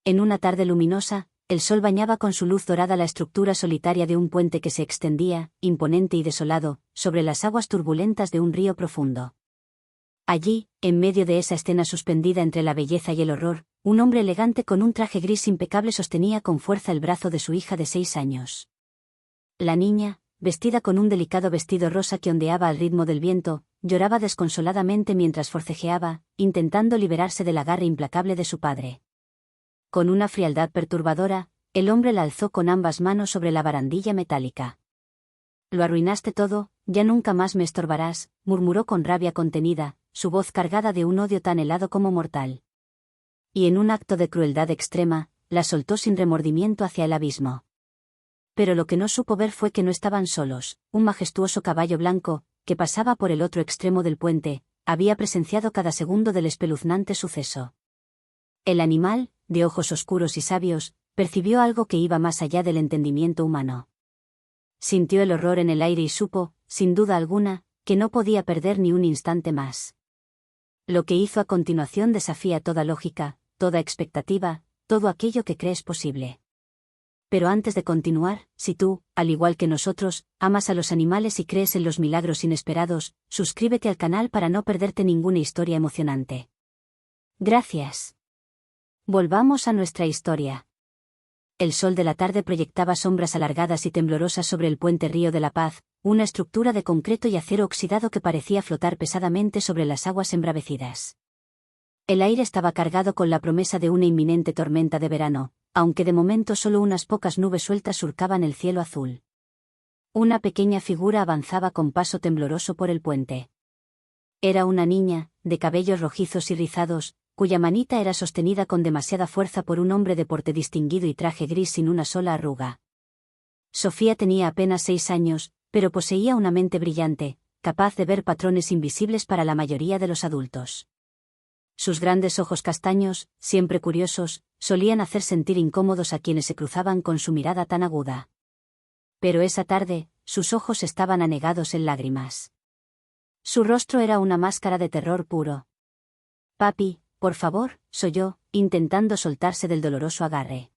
En una tarde luminosa, el sol bañaba con su luz dorada la estructura solitaria de un puente que se extendía, imponente y desolado, sobre las aguas turbulentas de un río profundo. Allí, en medio de esa escena suspendida entre la belleza y el horror, un hombre elegante con un traje gris impecable sostenía con fuerza el brazo de su hija de 6 años. La niña, vestida con un delicado vestido rosa que ondeaba al ritmo del viento, lloraba desconsoladamente mientras forcejeaba, intentando liberarse del agarre implacable de su padre. Con una frialdad perturbadora, el hombre la alzó con ambas manos sobre la barandilla metálica. «Lo arruinaste todo, ya nunca más me estorbarás», murmuró con rabia contenida, su voz cargada de un odio tan helado como mortal. Y en un acto de crueldad extrema, la soltó sin remordimiento hacia el abismo. Pero lo que no supo ver fue que no estaban solos. Un majestuoso caballo blanco, que pasaba por el otro extremo del puente, había presenciado cada segundo del espeluznante suceso. El animal, de ojos oscuros y sabios, percibió algo que iba más allá del entendimiento humano. Sintió el horror en el aire y supo, sin duda alguna, que no podía perder ni un instante más. Lo que hizo a continuación desafía toda lógica, toda expectativa, todo aquello que crees posible. Pero antes de continuar, si tú, al igual que nosotros, amas a los animales y crees en los milagros inesperados, suscríbete al canal para no perderte ninguna historia emocionante. Gracias. Volvamos a nuestra historia. El sol de la tarde proyectaba sombras alargadas y temblorosas sobre el puente Río de la Paz, una estructura de concreto y acero oxidado que parecía flotar pesadamente sobre las aguas embravecidas. El aire estaba cargado con la promesa de una inminente tormenta de verano, aunque de momento solo unas pocas nubes sueltas surcaban el cielo azul. Una pequeña figura avanzaba con paso tembloroso por el puente. Era una niña, de cabellos rojizos y rizados, cuya manita era sostenida con demasiada fuerza por un hombre de porte distinguido y traje gris sin una sola arruga. Sofía tenía apenas 6 años, pero poseía una mente brillante, capaz de ver patrones invisibles para la mayoría de los adultos. Sus grandes ojos castaños, siempre curiosos, solían hacer sentir incómodos a quienes se cruzaban con su mirada tan aguda. Pero esa tarde, sus ojos estaban anegados en lágrimas. Su rostro era una máscara de terror puro. «Papi, por favor», solló, intentando soltarse del doloroso agarre.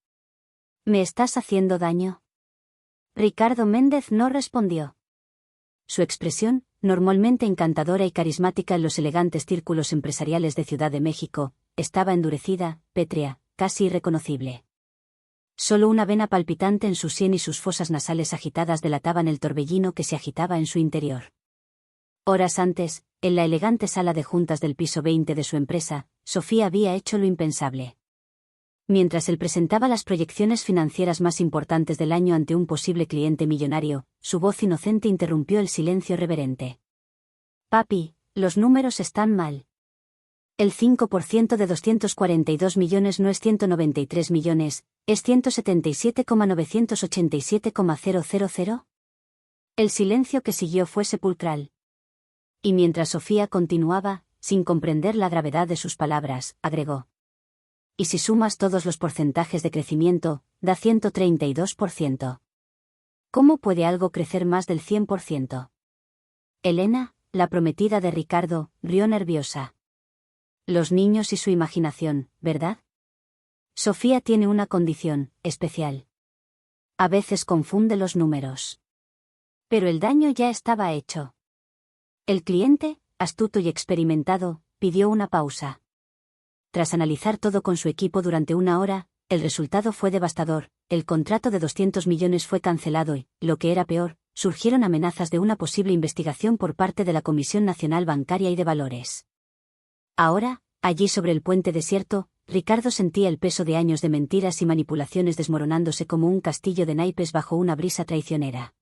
«¿Me estás haciendo daño?». Ricardo Méndez no respondió. Su expresión, normalmente encantadora y carismática en los elegantes círculos empresariales de Ciudad de México, estaba endurecida, pétrea, casi irreconocible. Solo una vena palpitante en su sien y sus fosas nasales agitadas delataban el torbellino que se agitaba en su interior. Horas antes, en la elegante sala de juntas del piso 20 de su empresa, Sofía había hecho lo impensable. Mientras él presentaba las proyecciones financieras más importantes del año ante un posible cliente millonario, su voz inocente interrumpió el silencio reverente. «Papi, los números están mal. El 5% de 242 millones no es 193 millones, ¿es 177,987,000? El silencio que siguió fue sepulcral. Y mientras Sofía continuaba, sin comprender la gravedad de sus palabras, agregó: «Y si sumas todos los porcentajes de crecimiento, da 132%. ¿Cómo puede algo crecer más del 100%? Elena, la prometida de Ricardo, rió nerviosa. Los niños y su imaginación, ¿verdad? Sofía tiene una condición especial. A veces confunde los números. Pero el daño ya estaba hecho». El cliente, astuto y experimentado, pidió una pausa. Tras analizar todo con su equipo durante 1 hora, el resultado fue devastador. El contrato de 200 millones fue cancelado y, lo que era peor, surgieron amenazas de una posible investigación por parte de la Comisión Nacional Bancaria y de Valores. Ahora, allí sobre el puente desierto, Ricardo sentía el peso de años de mentiras y manipulaciones desmoronándose como un castillo de naipes bajo una brisa traicionera.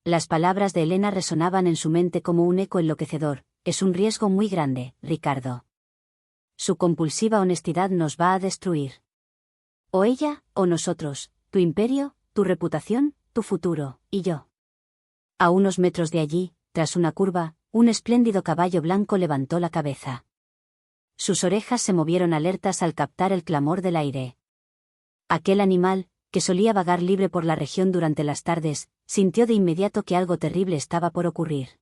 Las palabras de Elena resonaban en su mente como un eco enloquecedor: «Es un riesgo muy grande, Ricardo. Su compulsiva honestidad nos va a destruir. O ella, o nosotros, tu imperio, tu reputación, tu futuro, y yo». A unos metros de allí, tras una curva, un espléndido caballo blanco levantó la cabeza. Sus orejas se movieron alertas al captar el clamor del aire. Aquel animal, que solía vagar libre por la región durante las tardes, sintió de inmediato que algo terrible estaba por ocurrir.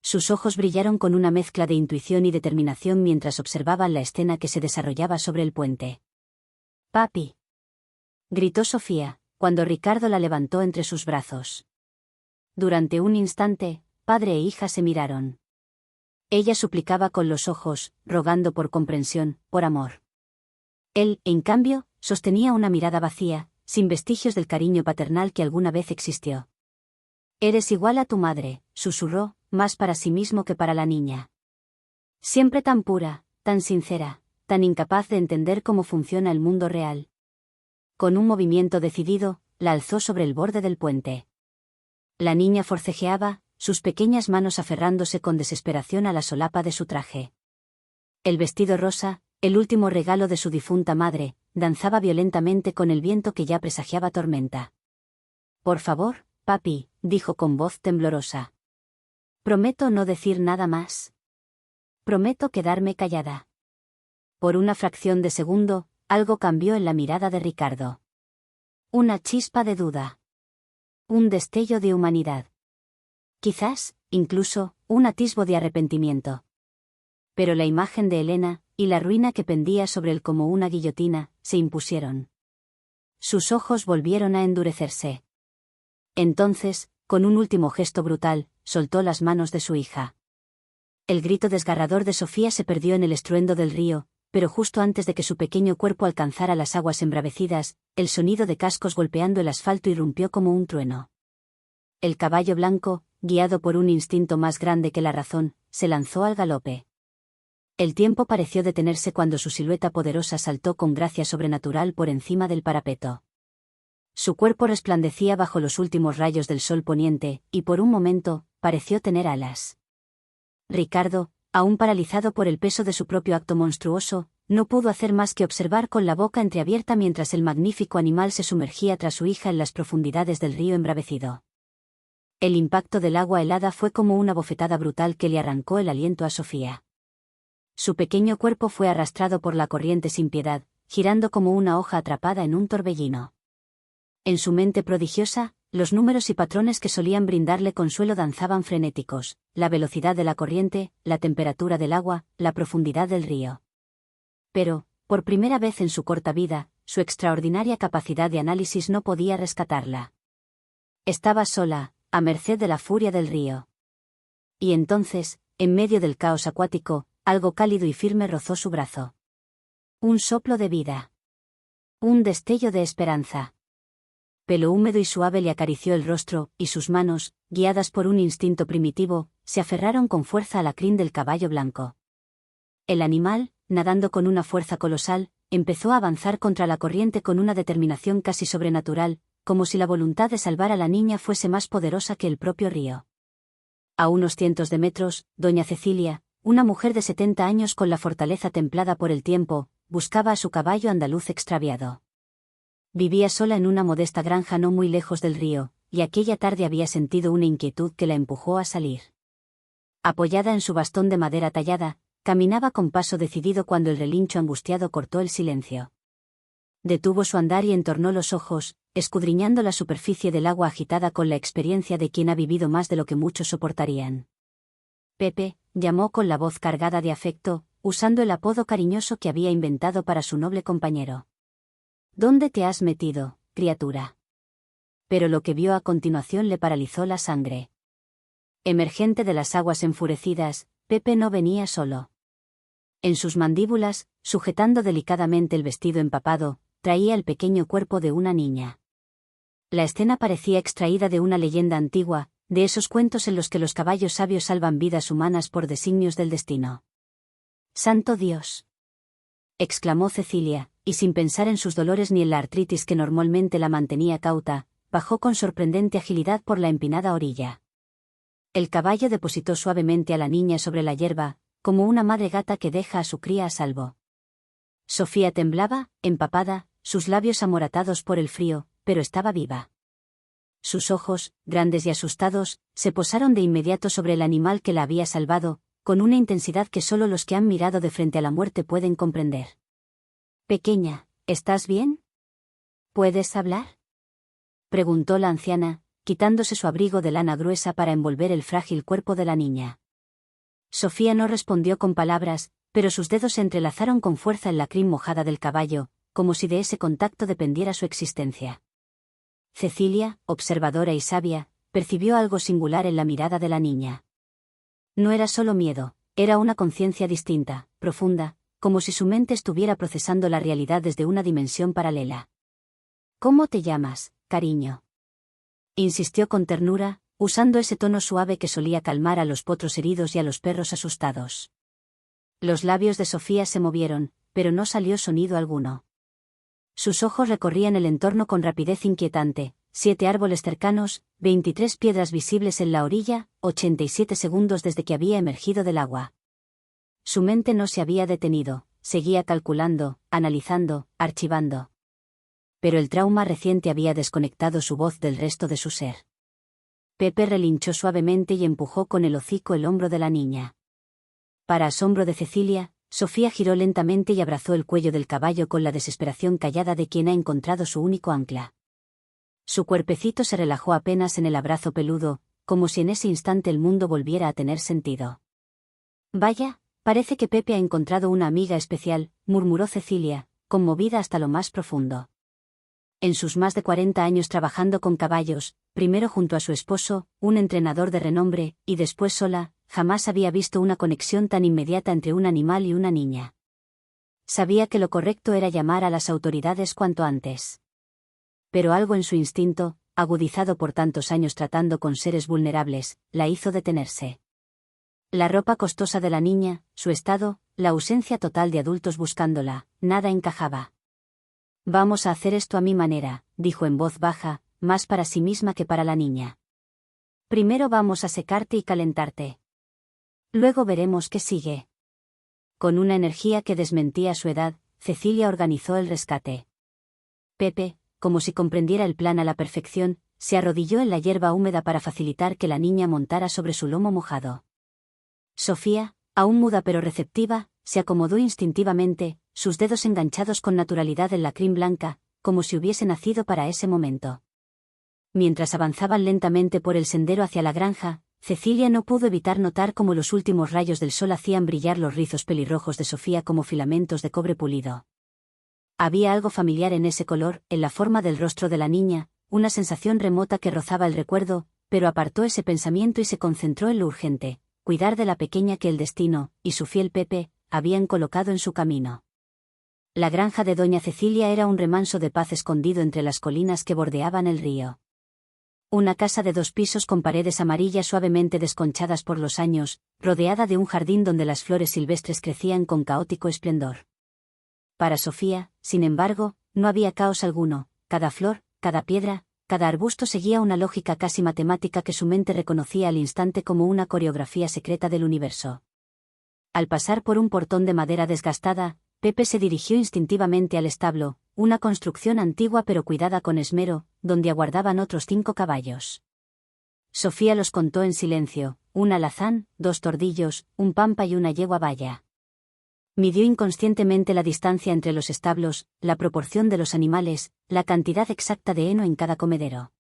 Sus ojos brillaron con una mezcla de intuición y determinación mientras observaban la escena que se desarrollaba sobre el puente. Papi. Gritó Sofía, cuando Ricardo la levantó entre sus brazos. Durante un instante, padre e hija se miraron. Ella suplicaba con los ojos, rogando por comprensión, por amor. Él, en cambio, sostenía una mirada vacía, sin vestigios del cariño paternal que alguna vez existió. «Eres igual a tu madre», susurró, más para sí mismo que para la niña. «Siempre tan pura, tan sincera, tan incapaz de entender cómo funciona el mundo real». Con un movimiento decidido, la alzó sobre el borde del puente. La niña forcejeaba, sus pequeñas manos aferrándose con desesperación a la solapa de su traje. El vestido rosa, el último regalo de su difunta madre, danzaba violentamente con el viento que ya presagiaba tormenta. «Por favor, papi», dijo con voz temblorosa. «Prometo no decir nada más. Prometo quedarme callada». Por una fracción de segundo, algo cambió en la mirada de Ricardo. Una chispa de duda. Un destello de humanidad. Quizás, incluso, un atisbo de arrepentimiento. Pero la imagen de Elena, y la ruina que pendía sobre él como una guillotina, se impusieron. Sus ojos volvieron a endurecerse. Entonces, con un último gesto brutal, soltó las manos de su hija. El grito desgarrador de Sofía se perdió en el estruendo del río, pero justo antes de que su pequeño cuerpo alcanzara las aguas embravecidas, el sonido de cascos golpeando el asfalto irrumpió como un trueno. El caballo blanco, guiado por un instinto más grande que la razón, se lanzó al galope. El tiempo pareció detenerse cuando su silueta poderosa saltó con gracia sobrenatural por encima del parapeto. Su cuerpo resplandecía bajo los últimos rayos del sol poniente, y por un momento, pareció tener alas. Ricardo, aún paralizado por el peso de su propio acto monstruoso, no pudo hacer más que observar con la boca entreabierta mientras el magnífico animal se sumergía tras su hija en las profundidades del río embravecido. El impacto del agua helada fue como una bofetada brutal que le arrancó el aliento a Sofía. Su pequeño cuerpo fue arrastrado por la corriente sin piedad, girando como una hoja atrapada en un torbellino. En su mente prodigiosa, los números y patrones que solían brindarle consuelo danzaban frenéticos: la velocidad de la corriente, la temperatura del agua, la profundidad del río. Pero, por primera vez en su corta vida, su extraordinaria capacidad de análisis no podía rescatarla. Estaba sola, a merced de la furia del río. Y entonces, en medio del caos acuático, algo cálido y firme rozó su brazo. Un soplo de vida. Un destello de esperanza. Pelo húmedo y suave le acarició el rostro, y sus manos, guiadas por un instinto primitivo, se aferraron con fuerza a la crin del caballo blanco. El animal, nadando con una fuerza colosal, empezó a avanzar contra la corriente con una determinación casi sobrenatural, como si la voluntad de salvar a la niña fuese más poderosa que el propio río. A unos cientos de metros, doña Cecilia, una mujer de 70 años con la fortaleza templada por el tiempo, buscaba a su caballo andaluz extraviado. Vivía sola en una modesta granja no muy lejos del río, y aquella tarde había sentido una inquietud que la empujó a salir. Apoyada en su bastón de madera tallada, caminaba con paso decidido cuando el relincho angustiado cortó el silencio. Detuvo su andar y entornó los ojos, escudriñando la superficie del agua agitada con la experiencia de quien ha vivido más de lo que muchos soportarían. Pepe, llamó con la voz cargada de afecto, usando el apodo cariñoso que había inventado para su noble compañero. «¿Dónde te has metido, criatura?». Pero lo que vio a continuación le paralizó la sangre. Emergente de las aguas enfurecidas, Pepe no venía solo. En sus mandíbulas, sujetando delicadamente el vestido empapado, traía el pequeño cuerpo de una niña. La escena parecía extraída de una leyenda antigua, de esos cuentos en los que los caballos sabios salvan vidas humanas por designios del destino. «¡Santo Dios!», exclamó Cecilia, y sin pensar en sus dolores ni en la artritis que normalmente la mantenía cauta, bajó con sorprendente agilidad por la empinada orilla. El caballo depositó suavemente a la niña sobre la hierba, como una madre gata que deja a su cría a salvo. Sofía temblaba, empapada, sus labios amoratados por el frío, pero estaba viva. Sus ojos, grandes y asustados, se posaron de inmediato sobre el animal que la había salvado, con una intensidad que solo los que han mirado de frente a la muerte pueden comprender. «Pequeña, ¿estás bien? ¿Puedes hablar?», preguntó la anciana, quitándose su abrigo de lana gruesa para envolver el frágil cuerpo de la niña. Sofía no respondió con palabras, pero sus dedos se entrelazaron con fuerza en la crin mojada del caballo, como si de ese contacto dependiera su existencia. Cecilia, observadora y sabia, percibió algo singular en la mirada de la niña. No era solo miedo, era una conciencia distinta, profunda, como si su mente estuviera procesando la realidad desde una dimensión paralela. «¿Cómo te llamas, cariño?», insistió con ternura, usando ese tono suave que solía calmar a los potros heridos y a los perros asustados. Los labios de Sofía se movieron, pero no salió sonido alguno. Sus ojos recorrían el entorno con rapidez inquietante: 7 árboles cercanos, 23 piedras visibles en la orilla, 87 segundos desde que había emergido del agua. Su mente no se había detenido, seguía calculando, analizando, archivando. Pero el trauma reciente había desconectado su voz del resto de su ser. Pepe relinchó suavemente y empujó con el hocico el hombro de la niña. Para asombro de Cecilia, Sofía giró lentamente y abrazó el cuello del caballo con la desesperación callada de quien ha encontrado su único ancla. Su cuerpecito se relajó apenas en el abrazo peludo, como si en ese instante el mundo volviera a tener sentido. «Vaya, parece que Pepe ha encontrado una amiga especial», murmuró Cecilia, conmovida hasta lo más profundo. En sus más de 40 años trabajando con caballos, primero junto a su esposo, un entrenador de renombre, y después sola, jamás había visto una conexión tan inmediata entre un animal y una niña. Sabía que lo correcto era llamar a las autoridades cuanto antes. Pero algo en su instinto, agudizado por tantos años tratando con seres vulnerables, la hizo detenerse. La ropa costosa de la niña, su estado, la ausencia total de adultos buscándola, nada encajaba. «Vamos a hacer esto a mi manera», dijo en voz baja, más para sí misma que para la niña. «Primero vamos a secarte y calentarte. Luego veremos qué sigue». Con una energía que desmentía su edad, Cecilia organizó el rescate. Pepe, como si comprendiera el plan a la perfección, se arrodilló en la hierba húmeda para facilitar que la niña montara sobre su lomo mojado. Sofía, aún muda pero receptiva, se acomodó instintivamente, sus dedos enganchados con naturalidad en la crin blanca, como si hubiese nacido para ese momento. Mientras avanzaban lentamente por el sendero hacia la granja, Cecilia no pudo evitar notar cómo los últimos rayos del sol hacían brillar los rizos pelirrojos de Sofía como filamentos de cobre pulido. Había algo familiar en ese color, en la forma del rostro de la niña, una sensación remota que rozaba el recuerdo, pero apartó ese pensamiento y se concentró en lo urgente: cuidar de la pequeña que el destino, y su fiel Pepe, habían colocado en su camino. La granja de doña Cecilia era un remanso de paz escondido entre las colinas que bordeaban el río. Una casa de 2 pisos con paredes amarillas suavemente desconchadas por los años, rodeada de un jardín donde las flores silvestres crecían con caótico esplendor. Para Sofía, sin embargo, no había caos alguno: cada flor, cada piedra, cada arbusto seguía una lógica casi matemática que su mente reconocía al instante como una coreografía secreta del universo. Al pasar por un portón de madera desgastada, Pepe se dirigió instintivamente al establo, una construcción antigua pero cuidada con esmero, donde aguardaban otros 5 caballos. Sofía los contó en silencio: un alazán, 2 tordillos, un pampa y una yegua valla. Midió inconscientemente la distancia entre los establos, la proporción de los animales, la cantidad exacta de heno en cada comedero.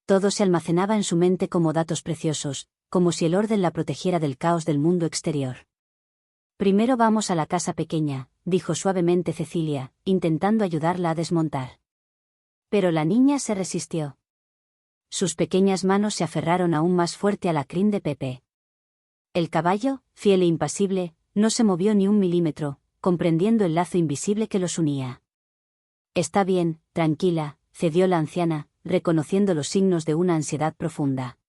Todo se almacenaba en su mente como datos preciosos, como si el orden la protegiera del caos del mundo exterior. «Primero vamos a la casa pequeña», dijo suavemente Cecilia, intentando ayudarla a desmontar. Pero la niña se resistió. Sus pequeñas manos se aferraron aún más fuerte a la crin de Pepe. El caballo, fiel e impasible, no se movió ni un milímetro, comprendiendo el lazo invisible que los unía. «Está bien, tranquila», cedió la anciana, reconociendo los signos de una ansiedad profunda.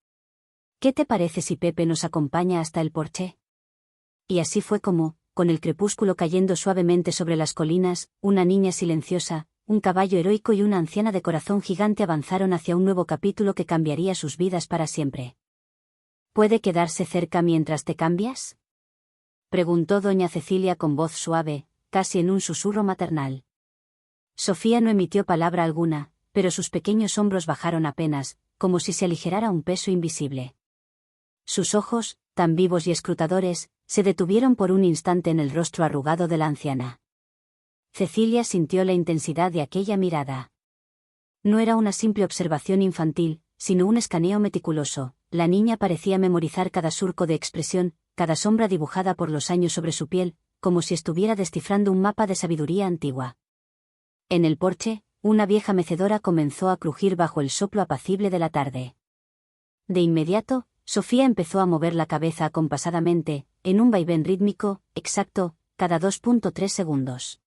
«¿Qué te parece si Pepe nos acompaña hasta el porche?». Y así fue como, con el crepúsculo cayendo suavemente sobre las colinas, una niña silenciosa, un caballo heroico y una anciana de corazón gigante avanzaron hacia un nuevo capítulo que cambiaría sus vidas para siempre. «¿Puede quedarse cerca mientras te cambias?», preguntó doña Cecilia con voz suave, casi en un susurro maternal. Sofía no emitió palabra alguna, pero sus pequeños hombros bajaron apenas, como si se aligerara un peso invisible. Sus ojos, tan vivos y escrutadores, se detuvieron por un instante en el rostro arrugado de la anciana. Cecilia sintió la intensidad de aquella mirada. No era una simple observación infantil, sino un escaneo meticuloso. La niña parecía memorizar cada surco de expresión, cada sombra dibujada por los años sobre su piel, como si estuviera descifrando un mapa de sabiduría antigua. En el porche, una vieja mecedora comenzó a crujir bajo el soplo apacible de la tarde. De inmediato, Sofía empezó a mover la cabeza acompasadamente, en un vaivén rítmico, exacto, cada 2.3 segundos.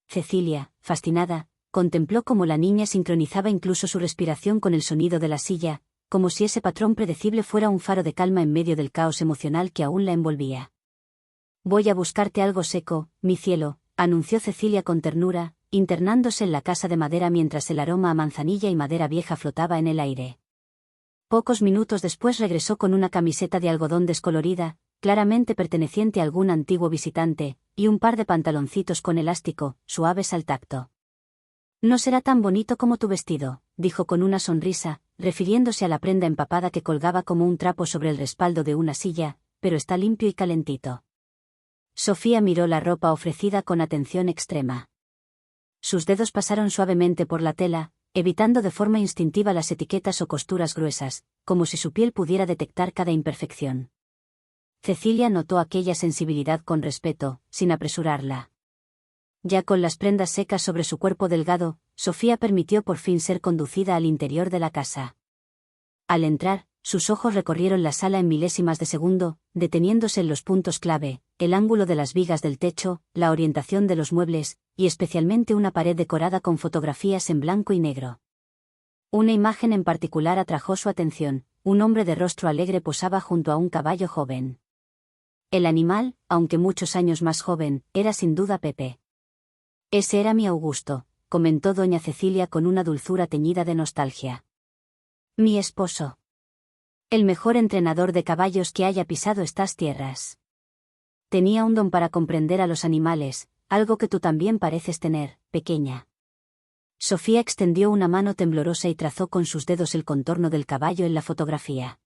Cecilia, fascinada, contempló cómo la niña sincronizaba incluso su respiración con el sonido de la silla, como si ese patrón predecible fuera un faro de calma en medio del caos emocional que aún la envolvía. «Voy a buscarte algo seco, mi cielo», anunció Cecilia con ternura, internándose en la casa de madera mientras el aroma a manzanilla y madera vieja flotaba en el aire. Pocos minutos después regresó con una camiseta de algodón descolorida, claramente perteneciente a algún antiguo visitante, y un par de pantaloncitos con elástico, suaves al tacto. «No será tan bonito como tu vestido», dijo con una sonrisa, refiriéndose a la prenda empapada que colgaba como un trapo sobre el respaldo de una silla, «pero está limpio y calentito». Sofía miró la ropa ofrecida con atención extrema. Sus dedos pasaron suavemente por la tela, evitando de forma instintiva las etiquetas o costuras gruesas, como si su piel pudiera detectar cada imperfección. Cecilia notó aquella sensibilidad con respeto, sin apresurarla. Ya con las prendas secas sobre su cuerpo delgado, Sofía permitió por fin ser conducida al interior de la casa. Al entrar, sus ojos recorrieron la sala en milésimas de segundo, deteniéndose en los puntos clave, el ángulo de las vigas del techo, la orientación de los muebles, y especialmente una pared decorada con fotografías en blanco y negro. Una imagen en particular atrajo su atención: un hombre de rostro alegre posaba junto a un caballo joven. El animal, aunque muchos años más joven, era sin duda Pepe. «Ese era mi Augusto», comentó doña Cecilia con una dulzura teñida de nostalgia. «Mi esposo. El mejor entrenador de caballos que haya pisado estas tierras. Tenía un don para comprender a los animales, algo que tú también pareces tener, pequeña». Sofía extendió una mano temblorosa y trazó con sus dedos el contorno del caballo en la fotografía.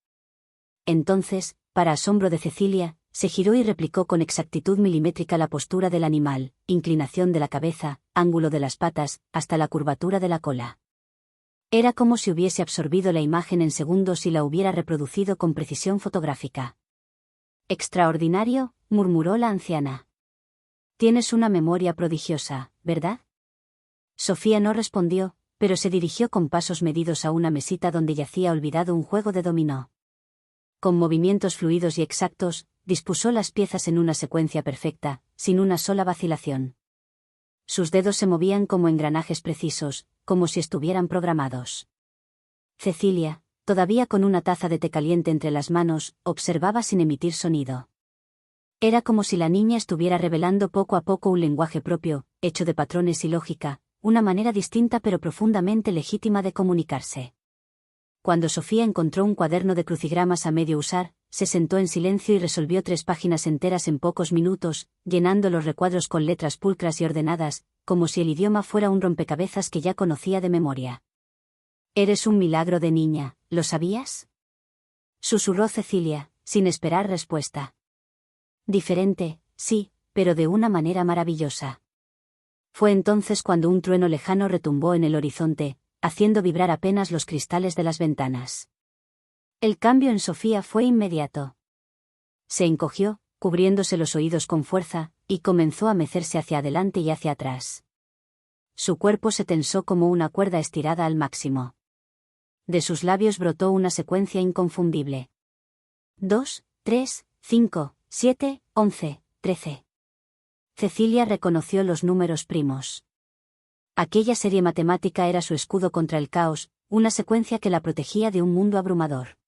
Entonces, para asombro de Cecilia, se giró y replicó con exactitud milimétrica la postura del animal, inclinación de la cabeza, ángulo de las patas, hasta la curvatura de la cola. Era como si hubiese absorbido la imagen en segundos y la hubiera reproducido con precisión fotográfica. «Extraordinario», murmuró la anciana. «Tienes una memoria prodigiosa, ¿verdad?». Sofía no respondió, pero se dirigió con pasos medidos a una mesita donde yacía olvidado un juego de dominó. Con movimientos fluidos y exactos, dispuso las piezas en una secuencia perfecta, sin una sola vacilación. Sus dedos se movían como engranajes precisos, como si estuvieran programados. Cecilia, todavía con una taza de té caliente entre las manos, observaba sin emitir sonido. Era como si la niña estuviera revelando poco a poco un lenguaje propio, hecho de patrones y lógica, una manera distinta pero profundamente legítima de comunicarse. Cuando Sofía encontró un cuaderno de crucigramas a medio usar, se sentó en silencio y resolvió 3 páginas enteras en pocos minutos, llenando los recuadros con letras pulcras y ordenadas, como si el idioma fuera un rompecabezas que ya conocía de memoria. «Eres un milagro de niña, ¿lo sabías?», susurró Cecilia, sin esperar respuesta. «Diferente, sí, pero de una manera maravillosa». Fue entonces cuando un trueno lejano retumbó en el horizonte, haciendo vibrar apenas los cristales de las ventanas. El cambio en Sofía fue inmediato. Se encogió, cubriéndose los oídos con fuerza, y comenzó a mecerse hacia adelante y hacia atrás. Su cuerpo se tensó como una cuerda estirada al máximo. De sus labios brotó una secuencia inconfundible. 2, 3, 5, 7, 11, 13. Cecilia reconoció los números primos. Aquella serie matemática era su escudo contra el caos, una secuencia que la protegía de un mundo abrumador.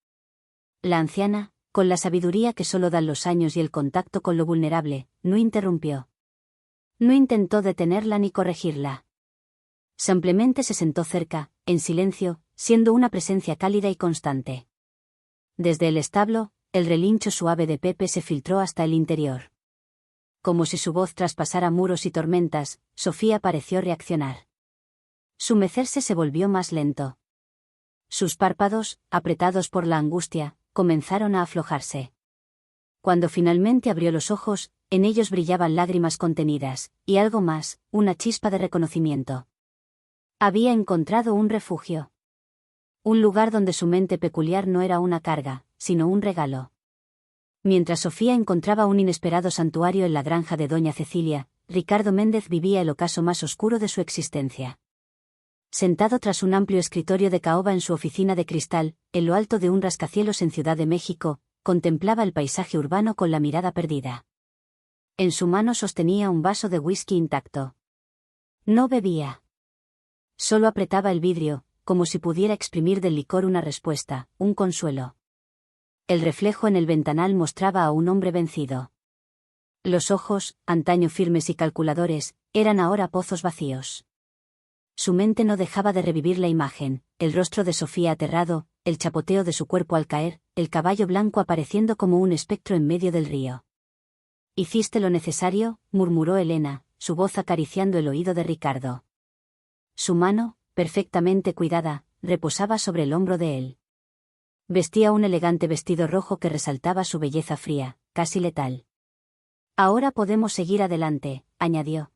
La anciana, con la sabiduría que solo dan los años y el contacto con lo vulnerable, no interrumpió. No intentó detenerla ni corregirla. Simplemente se sentó cerca, en silencio, siendo una presencia cálida y constante. Desde el establo, el relincho suave de Pepe se filtró hasta el interior. Como si su voz traspasara muros y tormentas, Sofía pareció reaccionar. Su mecerse se volvió más lento. Sus párpados, apretados por la angustia, comenzaron a aflojarse. Cuando finalmente abrió los ojos, en ellos brillaban lágrimas contenidas, y algo más, una chispa de reconocimiento. Había encontrado un refugio. Un lugar donde su mente peculiar no era una carga, sino un regalo. Mientras Sofía encontraba un inesperado santuario en la granja de doña Cecilia, Ricardo Méndez vivía el ocaso más oscuro de su existencia. Sentado tras un amplio escritorio de caoba en su oficina de cristal, en lo alto de un rascacielos en Ciudad de México, contemplaba el paisaje urbano con la mirada perdida. En su mano sostenía un vaso de whisky intacto. No bebía. Solo apretaba el vidrio, como si pudiera exprimir del licor una respuesta, un consuelo. El reflejo en el ventanal mostraba a un hombre vencido. Los ojos, antaño firmes y calculadores, eran ahora pozos vacíos. Su mente no dejaba de revivir la imagen, el rostro de Sofía aterrado, el chapoteo de su cuerpo al caer, el caballo blanco apareciendo como un espectro en medio del río. «Hiciste lo necesario», murmuró Elena, su voz acariciando el oído de Ricardo. Su mano, perfectamente cuidada, reposaba sobre el hombro de él. Vestía un elegante vestido rojo que resaltaba su belleza fría, casi letal. «Ahora podemos seguir adelante», añadió.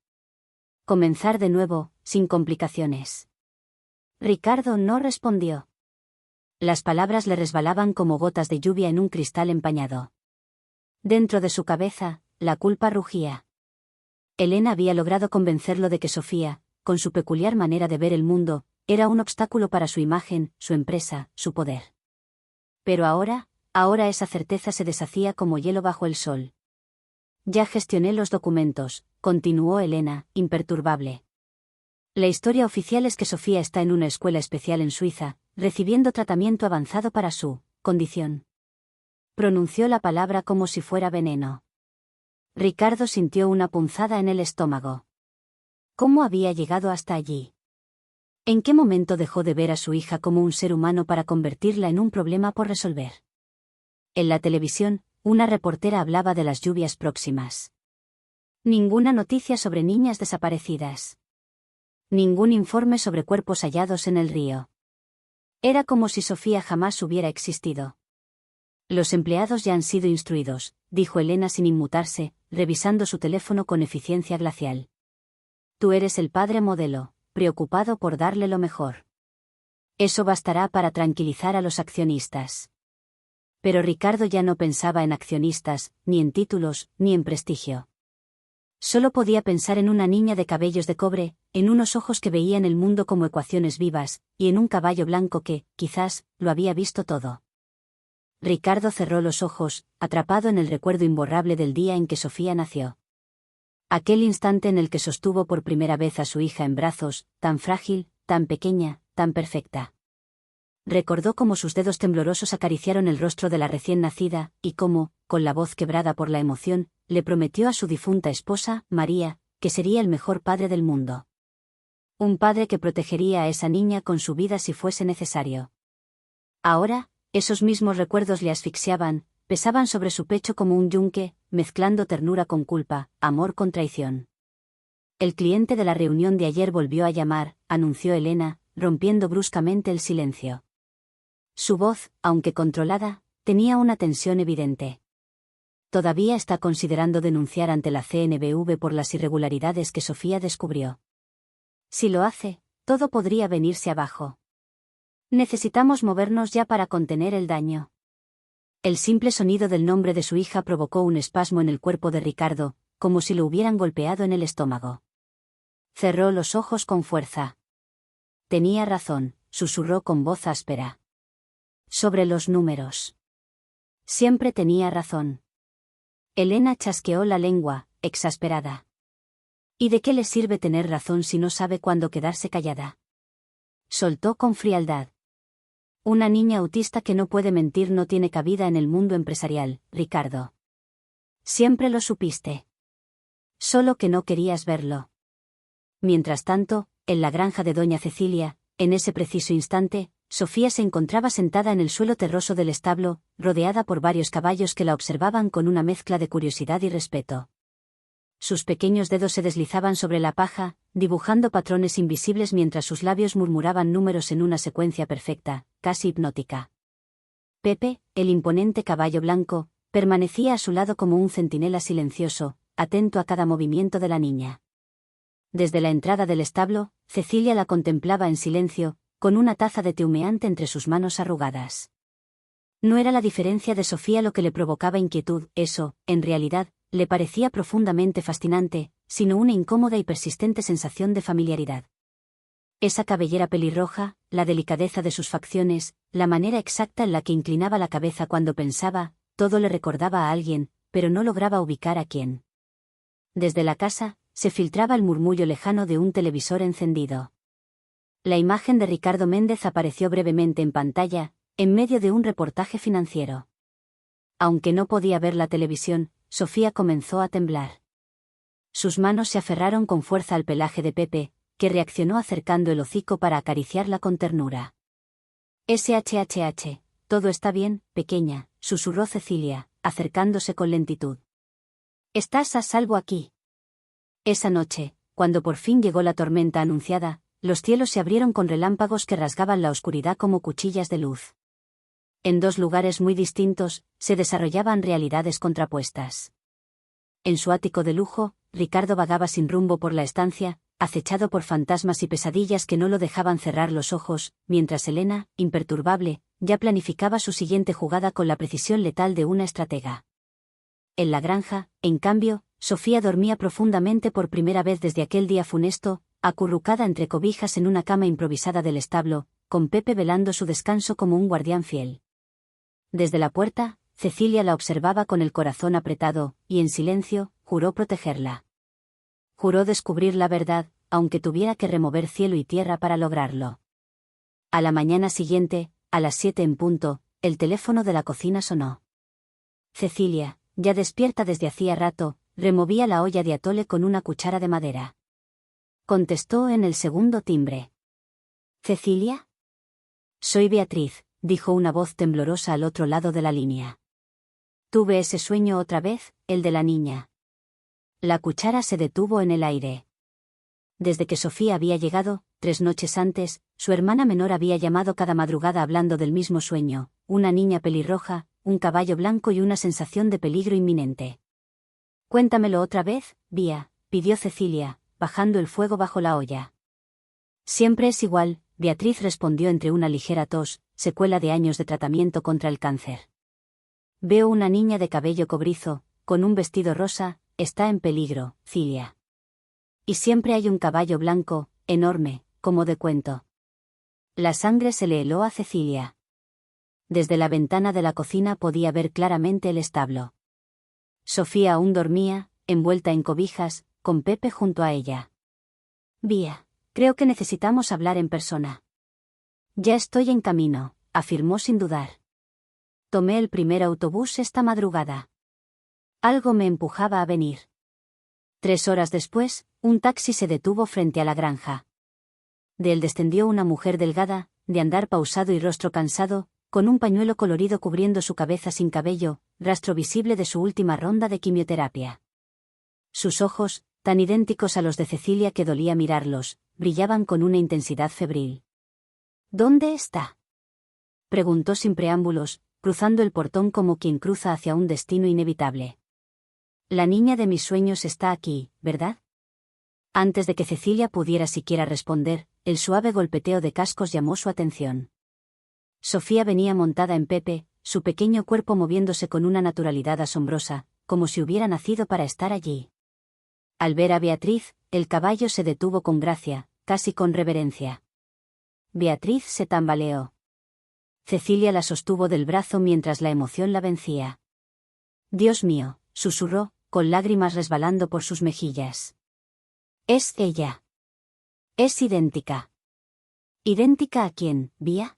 «Comenzar de nuevo, sin complicaciones». Ricardo no respondió. Las palabras le resbalaban como gotas de lluvia en un cristal empañado. Dentro de su cabeza, la culpa rugía. Elena había logrado convencerlo de que Sofía, con su peculiar manera de ver el mundo, era un obstáculo para su imagen, su empresa, su poder. Pero ahora esa certeza se deshacía como hielo bajo el sol. «Ya gestioné los documentos», continuó Elena, imperturbable. «La historia oficial es que Sofía está en una escuela especial en Suiza, recibiendo tratamiento avanzado para su condición». Pronunció la palabra como si fuera veneno. Ricardo sintió una punzada en el estómago. ¿Cómo había llegado hasta allí? ¿En qué momento dejó de ver a su hija como un ser humano para convertirla en un problema por resolver? En la televisión, una reportera hablaba de las lluvias próximas. Ninguna noticia sobre niñas desaparecidas. Ningún informe sobre cuerpos hallados en el río. Era como si Sofía jamás hubiera existido. «Los empleados ya han sido instruidos», dijo Elena sin inmutarse, revisando su teléfono con eficiencia glacial. «Tú eres el padre modelo, preocupado por darle lo mejor. Eso bastará para tranquilizar a los accionistas». Pero Ricardo ya no pensaba en accionistas, ni en títulos, ni en prestigio. Solo podía pensar en una niña de cabellos de cobre, en unos ojos que veían el mundo como ecuaciones vivas, y en un caballo blanco que, quizás, lo había visto todo. Ricardo cerró los ojos, atrapado en el recuerdo imborrable del día en que Sofía nació. Aquel instante en el que sostuvo por primera vez a su hija en brazos, tan frágil, tan pequeña, tan perfecta. Recordó cómo sus dedos temblorosos acariciaron el rostro de la recién nacida, y cómo, con la voz quebrada por la emoción, le prometió a su difunta esposa, María, que sería el mejor padre del mundo. Un padre que protegería a esa niña con su vida si fuese necesario. Ahora, esos mismos recuerdos le asfixiaban, pesaban sobre su pecho como un yunque, mezclando ternura con culpa, amor con traición. «El cliente de la reunión de ayer volvió a llamar», anunció Elena, rompiendo bruscamente el silencio. Su voz, aunque controlada, tenía una tensión evidente. Todavía está considerando denunciar ante la CNBV por las irregularidades que Sofía descubrió. Si lo hace, todo podría venirse abajo. Necesitamos movernos ya para contener el daño. El simple sonido del nombre de su hija provocó un espasmo en el cuerpo de Ricardo, como si lo hubieran golpeado en el estómago. Cerró los ojos con fuerza. Tenía razón, susurró con voz áspera. Sobre los números. Siempre tenía razón. Elena chasqueó la lengua, exasperada. ¿Y de qué le sirve tener razón si no sabe cuándo quedarse callada? Soltó con frialdad. Una niña autista que no puede mentir no tiene cabida en el mundo empresarial, Ricardo. Siempre lo supiste. Solo que no querías verlo. Mientras tanto, en la granja de doña Cecilia, en ese preciso instante, Sofía se encontraba sentada en el suelo terroso del establo, rodeada por varios caballos que la observaban con una mezcla de curiosidad y respeto. Sus pequeños dedos se deslizaban sobre la paja, dibujando patrones invisibles mientras sus labios murmuraban números en una secuencia perfecta, casi hipnótica. Pepe, el imponente caballo blanco, permanecía a su lado como un centinela silencioso, atento a cada movimiento de la niña. Desde la entrada del establo, Cecilia la contemplaba en silencio, con una taza de té humeante entre sus manos arrugadas. No era la diferencia de Sofía lo que le provocaba inquietud, eso, en realidad, le parecía profundamente fascinante, sino una incómoda y persistente sensación de familiaridad. Esa cabellera pelirroja, la delicadeza de sus facciones, la manera exacta en la que inclinaba la cabeza cuando pensaba, todo le recordaba a alguien, pero no lograba ubicar a quién. Desde la casa, se filtraba el murmullo lejano de un televisor encendido. La imagen de Ricardo Méndez apareció brevemente en pantalla, en medio de un reportaje financiero. Aunque no podía ver la televisión, Sofía comenzó a temblar. Sus manos se aferraron con fuerza al pelaje de Pepe, que reaccionó acercando el hocico para acariciarla con ternura. «SHHH, todo está bien, pequeña», susurró Cecilia, acercándose con lentitud. «Estás a salvo aquí». Esa noche, cuando por fin llegó la tormenta anunciada, los cielos se abrieron con relámpagos que rasgaban la oscuridad como cuchillas de luz. En dos lugares muy distintos, se desarrollaban realidades contrapuestas. En su ático de lujo, Ricardo vagaba sin rumbo por la estancia, acechado por fantasmas y pesadillas que no lo dejaban cerrar los ojos, mientras Elena, imperturbable, ya planificaba su siguiente jugada con la precisión letal de una estratega. En la granja, en cambio, Sofía dormía profundamente por primera vez desde aquel día funesto, acurrucada entre cobijas en una cama improvisada del establo, con Pepe velando su descanso como un guardián fiel. Desde la puerta, Cecilia la observaba con el corazón apretado, y en silencio, juró protegerla. Juró descubrir la verdad, aunque tuviera que remover cielo y tierra para lograrlo. A la mañana siguiente, a las 7 en punto, el teléfono de la cocina sonó. Cecilia, ya despierta desde hacía rato, removía la olla de atole con una cuchara de madera. Contestó en el segundo timbre. «¿Cecilia?» «Soy Beatriz», dijo una voz temblorosa al otro lado de la línea. «Tuve ese sueño otra vez, el de la niña». La cuchara se detuvo en el aire. Desde que Sofía había llegado, 3 noches antes, su hermana menor había llamado cada madrugada hablando del mismo sueño, una niña pelirroja, un caballo blanco y una sensación de peligro inminente. «Cuéntamelo otra vez, Bea», pidió Cecilia, bajando el fuego bajo la olla. «Siempre es igual», Beatriz respondió entre una ligera tos, secuela de años de tratamiento contra el cáncer. «Veo una niña de cabello cobrizo, con un vestido rosa, está en peligro, Cilia. Y siempre hay un caballo blanco, enorme, como de cuento». La sangre se le heló a Cecilia. Desde la ventana de la cocina podía ver claramente el establo. Sofía aún dormía, envuelta en cobijas, con Pepe junto a ella. «Bea, creo que necesitamos hablar en persona». «Ya estoy en camino», afirmó sin dudar. «Tomé el primer autobús esta madrugada. Algo me empujaba a venir». 3 horas después, un taxi se detuvo frente a la granja. De él descendió una mujer delgada, de andar pausado y rostro cansado, con un pañuelo colorido cubriendo su cabeza sin cabello, rastro visible de su última ronda de quimioterapia. Sus ojos, tan idénticos a los de Cecilia que dolía mirarlos, brillaban con una intensidad febril. «¿Dónde está?», preguntó sin preámbulos, cruzando el portón como quien cruza hacia un destino inevitable. «La niña de mis sueños está aquí, ¿verdad?». Antes de que Cecilia pudiera siquiera responder, el suave golpeteo de cascos llamó su atención. Sofía venía montada en Pepe, su pequeño cuerpo moviéndose con una naturalidad asombrosa, como si hubiera nacido para estar allí. Al ver a Beatriz, el caballo se detuvo con gracia, casi con reverencia. Beatriz se tambaleó. Cecilia la sostuvo del brazo mientras la emoción la vencía. «Dios mío», susurró, con lágrimas resbalando por sus mejillas. «Es ella. Es idéntica». «¿Idéntica a quién, Bea?»,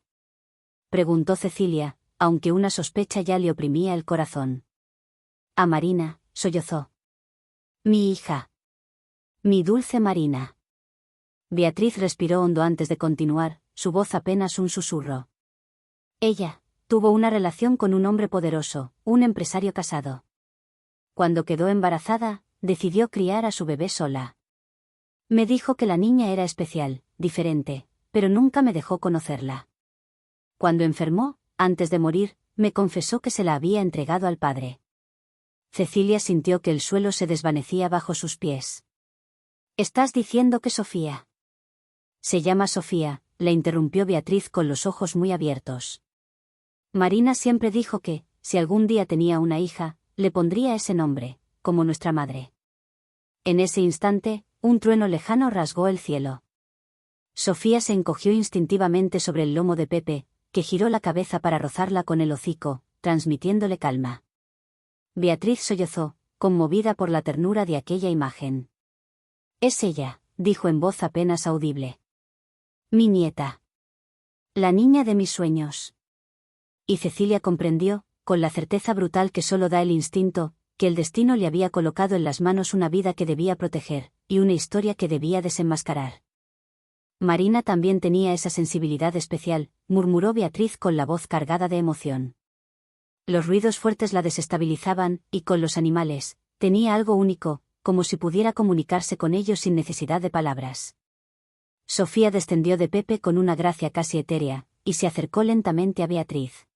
preguntó Cecilia, aunque una sospecha ya le oprimía el corazón. «A Marina», sollozó. «Mi hija. Mi dulce Marina». Beatriz respiró hondo antes de continuar, su voz apenas un susurro. «Ella tuvo una relación con un hombre poderoso, un empresario casado. Cuando quedó embarazada, decidió criar a su bebé sola. Me dijo que la niña era especial, diferente, pero nunca me dejó conocerla. Cuando enfermó, antes de morir, me confesó que se la había entregado al padre». Cecilia sintió que el suelo se desvanecía bajo sus pies. «¿Estás diciendo que Sofía?» «Se llama Sofía», la interrumpió Beatriz con los ojos muy abiertos. «Marina siempre dijo que, si algún día tenía una hija, le pondría ese nombre, como nuestra madre». En ese instante, un trueno lejano rasgó el cielo. Sofía se encogió instintivamente sobre el lomo de Pepe, que giró la cabeza para rozarla con el hocico, transmitiéndole calma. Beatriz sollozó, conmovida por la ternura de aquella imagen. «Es ella», dijo en voz apenas audible. «Mi nieta. La niña de mis sueños». Y Cecilia comprendió, con la certeza brutal que solo da el instinto, que el destino le había colocado en las manos una vida que debía proteger, y una historia que debía desenmascarar. Marina también tenía esa sensibilidad especial, murmuró Beatriz con la voz cargada de emoción. Los ruidos fuertes la desestabilizaban, y con los animales, tenía algo único, como si pudiera comunicarse con ellos sin necesidad de palabras. Sofía descendió de Pepe con una gracia casi etérea, y se acercó lentamente a Beatriz.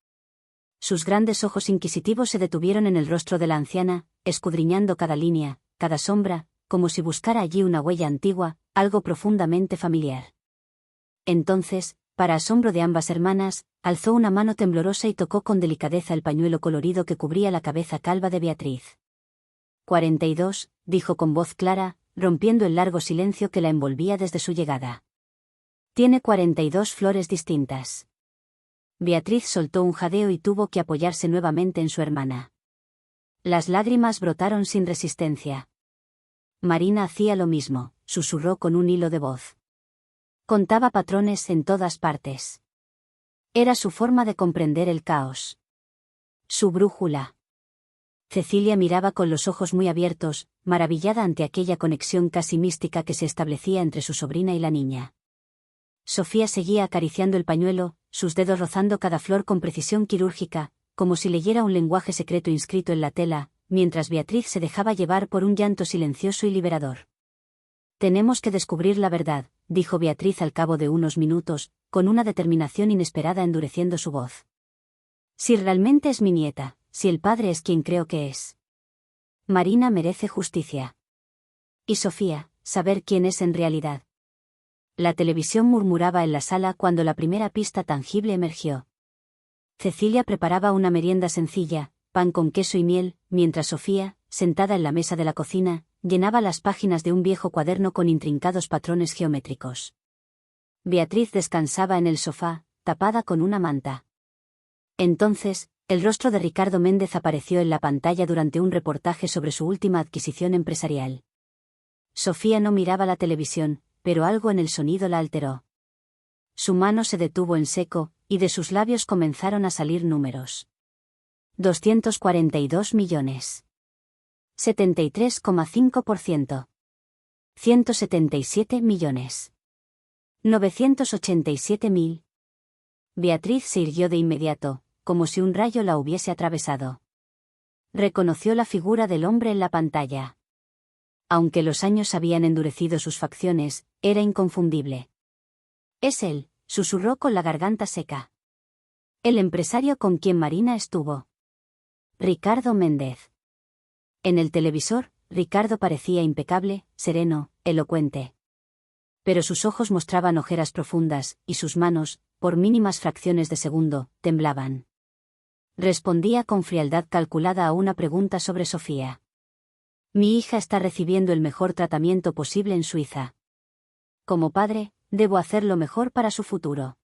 Sus grandes ojos inquisitivos se detuvieron en el rostro de la anciana, escudriñando cada línea, cada sombra, como si buscara allí una huella antigua, algo profundamente familiar. Entonces, para asombro de ambas hermanas, alzó una mano temblorosa y tocó con delicadeza el pañuelo colorido que cubría la cabeza calva de Beatriz. 42, dijo con voz clara, rompiendo el largo silencio que la envolvía desde su llegada. Tiene 42 flores distintas. Beatriz soltó un jadeo y tuvo que apoyarse nuevamente en su hermana. Las lágrimas brotaron sin resistencia. Marina hacía lo mismo, susurró con un hilo de voz. Contaba patrones en todas partes. Era su forma de comprender el caos. Su brújula. Cecilia miraba con los ojos muy abiertos, maravillada ante aquella conexión casi mística que se establecía entre su sobrina y la niña. Sofía seguía acariciando el pañuelo, sus dedos rozando cada flor con precisión quirúrgica, como si leyera un lenguaje secreto inscrito en la tela, mientras Beatriz se dejaba llevar por un llanto silencioso y liberador. «Tenemos que descubrir la verdad», dijo Beatriz al cabo de unos minutos, con una determinación inesperada endureciendo su voz. «Si realmente es mi nieta, si el padre es quien creo que es. Marina merece justicia. Y Sofía, saber quién es en realidad». La televisión murmuraba en la sala cuando la primera pista tangible emergió. Cecilia preparaba una merienda sencilla, pan con queso y miel, mientras Sofía, sentada en la mesa de la cocina, llenaba las páginas de un viejo cuaderno con intrincados patrones geométricos. Beatriz descansaba en el sofá, tapada con una manta. Entonces, el rostro de Ricardo Méndez apareció en la pantalla durante un reportaje sobre su última adquisición empresarial. Sofía no miraba la televisión, pero algo en el sonido la alteró. Su mano se detuvo en seco, y de sus labios comenzaron a salir números. 242 millones. 73,5%. 177 millones. 987.000. Beatriz se irguió de inmediato, como si un rayo la hubiese atravesado. Reconoció la figura del hombre en la pantalla. Aunque los años habían endurecido sus facciones, era inconfundible. «Es él», susurró con la garganta seca. «El empresario con quien Marina estuvo. Ricardo Méndez». En el televisor, Ricardo parecía impecable, sereno, elocuente. Pero sus ojos mostraban ojeras profundas, y sus manos, por mínimas fracciones de segundo, temblaban. Respondía con frialdad calculada a una pregunta sobre Sofía. «Mi hija está recibiendo el mejor tratamiento posible en Suiza. Como padre, debo hacer lo mejor para su futuro».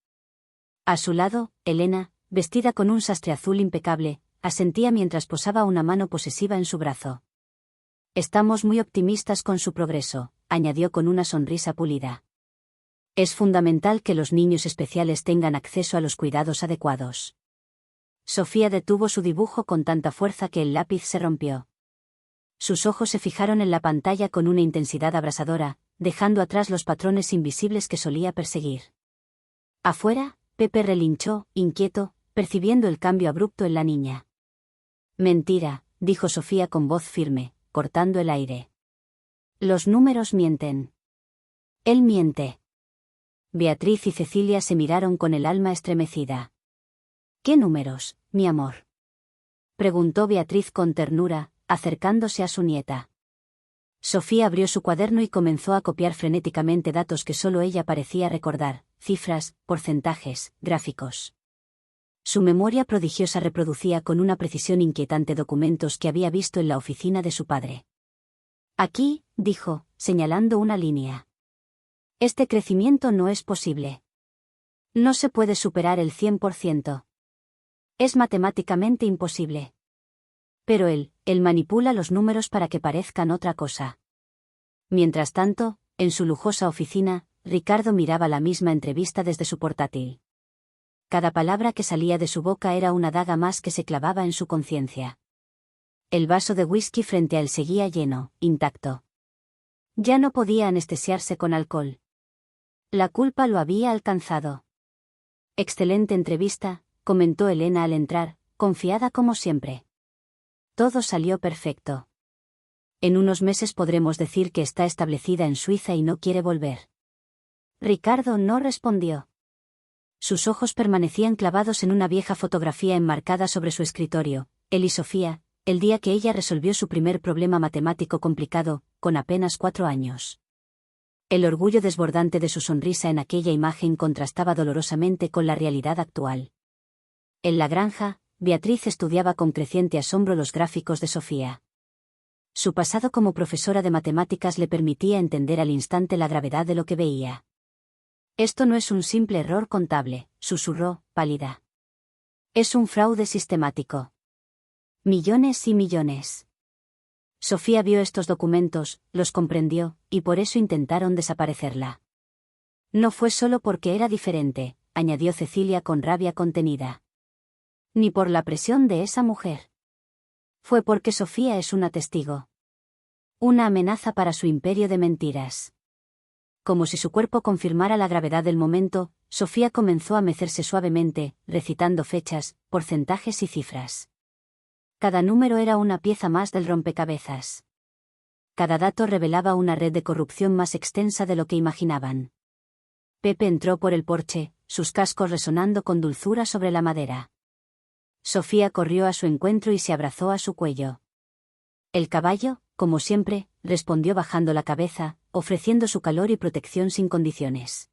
A su lado, Elena, vestida con un sastre azul impecable, asentía mientras posaba una mano posesiva en su brazo. «Estamos muy optimistas con su progreso», añadió con una sonrisa pulida. «Es fundamental que los niños especiales tengan acceso a los cuidados adecuados». Sofía detuvo su dibujo con tanta fuerza que el lápiz se rompió. Sus ojos se fijaron en la pantalla con una intensidad abrasadora, dejando atrás los patrones invisibles que solía perseguir. Afuera, Pepe relinchó, inquieto, percibiendo el cambio abrupto en la niña. «Mentira», dijo Sofía con voz firme, cortando el aire. «Los números mienten. Él miente». Beatriz y Cecilia se miraron con el alma estremecida. «¿Qué números, mi amor?», preguntó Beatriz con ternura, acercándose a su nieta. Sofía abrió su cuaderno y comenzó a copiar frenéticamente datos que solo ella parecía recordar, cifras, porcentajes, gráficos. Su memoria prodigiosa reproducía con una precisión inquietante documentos que había visto en la oficina de su padre. Aquí, dijo, señalando una línea. Este crecimiento no es posible. No se puede superar el 100%. Es matemáticamente imposible. Pero él manipula los números para que parezcan otra cosa. Mientras tanto, en su lujosa oficina, Ricardo miraba la misma entrevista desde su portátil. Cada palabra que salía de su boca era una daga más que se clavaba en su conciencia. El vaso de whisky frente a él seguía lleno, intacto. Ya no podía anestesiarse con alcohol. La culpa lo había alcanzado. Excelente entrevista, comentó Elena al entrar, confiada como siempre. Todo salió perfecto. En unos meses podremos decir que está establecida en Suiza y no quiere volver. Ricardo no respondió. Sus ojos permanecían clavados en una vieja fotografía enmarcada sobre su escritorio, él y Sofía, el día que ella resolvió su primer problema matemático complicado, con apenas 4 años. El orgullo desbordante de su sonrisa en aquella imagen contrastaba dolorosamente con la realidad actual. En la granja, Beatriz estudiaba con creciente asombro los gráficos de Sofía. Su pasado como profesora de matemáticas le permitía entender al instante la gravedad de lo que veía. Esto no es un simple error contable, susurró, pálida. Es un fraude sistemático. Millones y millones. Sofía vio estos documentos, los comprendió, y por eso intentaron desaparecerla. No fue solo porque era diferente, añadió Cecilia con rabia contenida. Ni por la presión de esa mujer. Fue porque Sofía es una testigo. Una amenaza para su imperio de mentiras. Como si su cuerpo confirmara la gravedad del momento, Sofía comenzó a mecerse suavemente, recitando fechas, porcentajes y cifras. Cada número era una pieza más del rompecabezas. Cada dato revelaba una red de corrupción más extensa de lo que imaginaban. Pepe entró por el porche, sus cascos resonando con dulzura sobre la madera. Sofía corrió a su encuentro y se abrazó a su cuello. El caballo, como siempre, respondió bajando la cabeza, ofreciendo su calor y protección sin condiciones.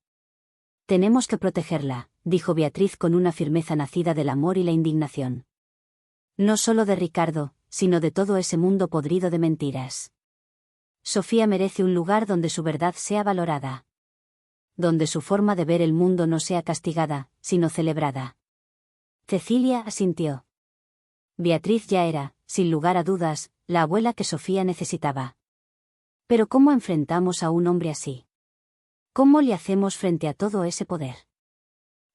Tenemos que protegerla, dijo Beatriz con una firmeza nacida del amor y la indignación. No solo de Ricardo, sino de todo ese mundo podrido de mentiras. Sofía merece un lugar donde su verdad sea valorada. Donde su forma de ver el mundo no sea castigada, sino celebrada. Cecilia asintió. Beatriz ya era, sin lugar a dudas, la abuela que Sofía necesitaba. Pero ¿cómo enfrentamos a un hombre así? ¿Cómo le hacemos frente a todo ese poder?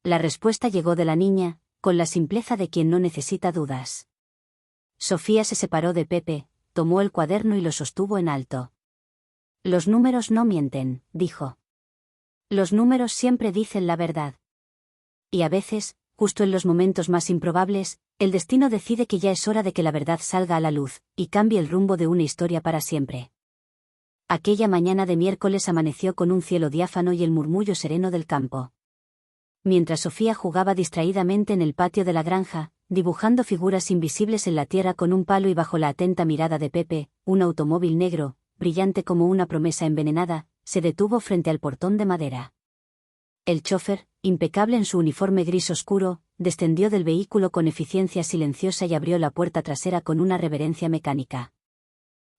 La respuesta llegó de la niña, con la simpleza de quien no necesita dudas. Sofía se separó de Pepe, tomó el cuaderno y lo sostuvo en alto. Los números no mienten, dijo. Los números siempre dicen la verdad. Y a veces, justo en los momentos más improbables, el destino decide que ya es hora de que la verdad salga a la luz, y cambie el rumbo de una historia para siempre. Aquella mañana de miércoles amaneció con un cielo diáfano y el murmullo sereno del campo. Mientras Sofía jugaba distraídamente en el patio de la granja, dibujando figuras invisibles en la tierra con un palo y bajo la atenta mirada de Pepe, un automóvil negro, brillante como una promesa envenenada, se detuvo frente al portón de madera. El chófer, impecable en su uniforme gris oscuro, descendió del vehículo con eficiencia silenciosa y abrió la puerta trasera con una reverencia mecánica.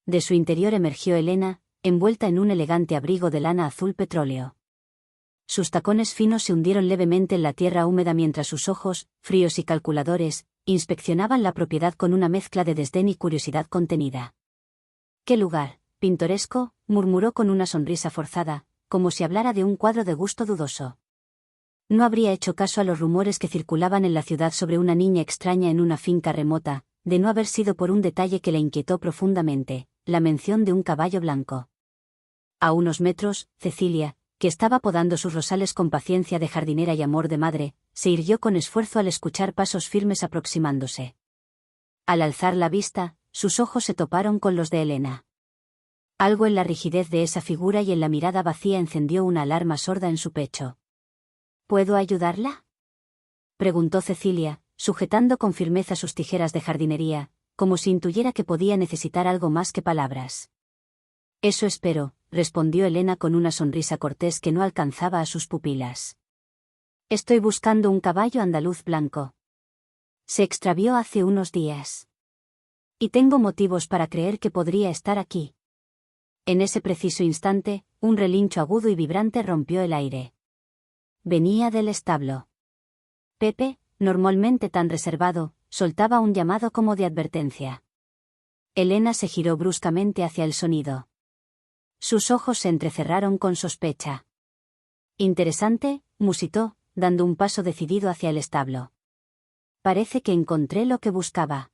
De su interior emergió Elena, envuelta en un elegante abrigo de lana azul petróleo. Sus tacones finos se hundieron levemente en la tierra húmeda mientras sus ojos, fríos y calculadores, inspeccionaban la propiedad con una mezcla de desdén y curiosidad contenida. «¡Qué lugar, pintoresco!», murmuró con una sonrisa forzada, como si hablara de un cuadro de gusto dudoso. No habría hecho caso a los rumores que circulaban en la ciudad sobre una niña extraña en una finca remota, de no haber sido por un detalle que la inquietó profundamente, la mención de un caballo blanco. A unos metros, Cecilia, que estaba podando sus rosales con paciencia de jardinera y amor de madre, se irguió con esfuerzo al escuchar pasos firmes aproximándose. Al alzar la vista, sus ojos se toparon con los de Elena. Algo en la rigidez de esa figura y en la mirada vacía encendió una alarma sorda en su pecho. ¿Puedo ayudarla?, preguntó Cecilia, sujetando con firmeza sus tijeras de jardinería, como si intuyera que podía necesitar algo más que palabras. Eso espero, respondió Elena con una sonrisa cortés que no alcanzaba a sus pupilas. Estoy buscando un caballo andaluz blanco. Se extravió hace unos días. Y tengo motivos para creer que podría estar aquí. En ese preciso instante, un relincho agudo y vibrante rompió el aire. Venía del establo. Pepe, normalmente tan reservado, soltaba un llamado como de advertencia. Elena se giró bruscamente hacia el sonido. Sus ojos se entrecerraron con sospecha. Interesante, musitó, dando un paso decidido hacia el establo. Parece que encontré lo que buscaba.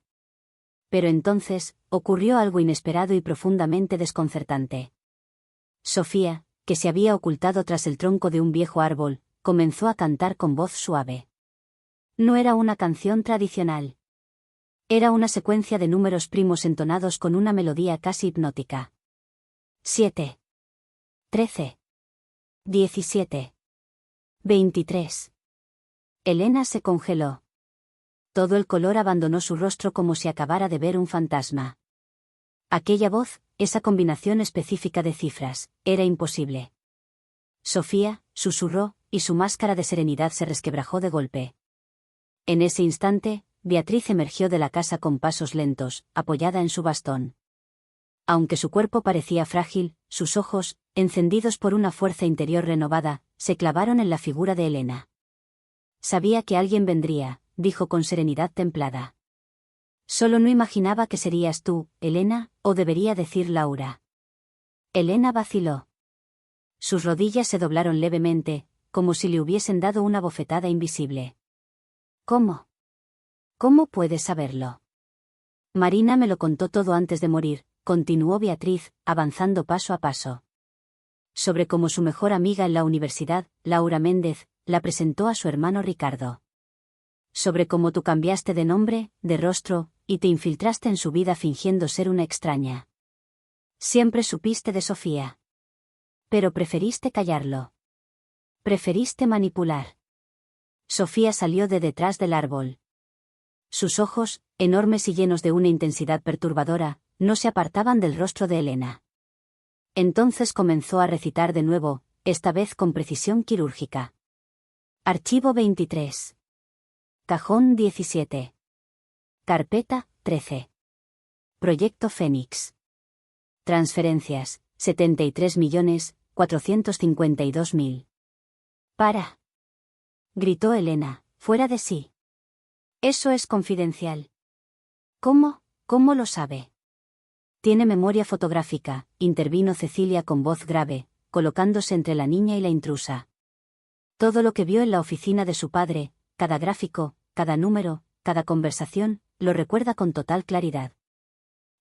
Pero entonces, ocurrió algo inesperado y profundamente desconcertante. Sofía, que se había ocultado tras el tronco de un viejo árbol, comenzó a cantar con voz suave. No era una canción tradicional. Era una secuencia de números primos entonados con una melodía casi hipnótica. 7. 13. 17. 23. Elena se congeló. Todo el color abandonó su rostro como si acabara de ver un fantasma. Aquella voz, esa combinación específica de cifras, era imposible. Sofía, susurró, y su máscara de serenidad se resquebrajó de golpe. En ese instante, Beatriz emergió de la casa con pasos lentos, apoyada en su bastón. Aunque su cuerpo parecía frágil, sus ojos, encendidos por una fuerza interior renovada, se clavaron en la figura de Elena. Sabía que alguien vendría, dijo con serenidad templada. Solo no imaginaba que serías tú, Elena, o debería decir Laura. Elena vaciló. Sus rodillas se doblaron levemente, como si le hubiesen dado una bofetada invisible. ¿Cómo? ¿Cómo puedes saberlo? Marina me lo contó todo antes de morir, continuó Beatriz, avanzando paso a paso. Sobre cómo su mejor amiga en la universidad, Laura Méndez, la presentó a su hermano Ricardo. Sobre cómo tú cambiaste de nombre, de rostro, y te infiltraste en su vida fingiendo ser una extraña. Siempre supiste de Sofía. Pero preferiste callarlo. Preferiste manipular. Sofía salió de detrás del árbol. Sus ojos, enormes y llenos de una intensidad perturbadora, no se apartaban del rostro de Elena. Entonces comenzó a recitar de nuevo, esta vez con precisión quirúrgica. Archivo 23. Cajón 17. Carpeta 13. Proyecto Fénix. Transferencias, 73.452.000. Para. Gritó Elena, fuera de sí. Eso es confidencial. ¿Cómo? ¿Cómo lo sabe? Tiene memoria fotográfica, intervino Cecilia con voz grave, colocándose entre la niña y la intrusa. Todo lo que vio en la oficina de su padre, cada gráfico, cada número, cada conversación, lo recuerda con total claridad.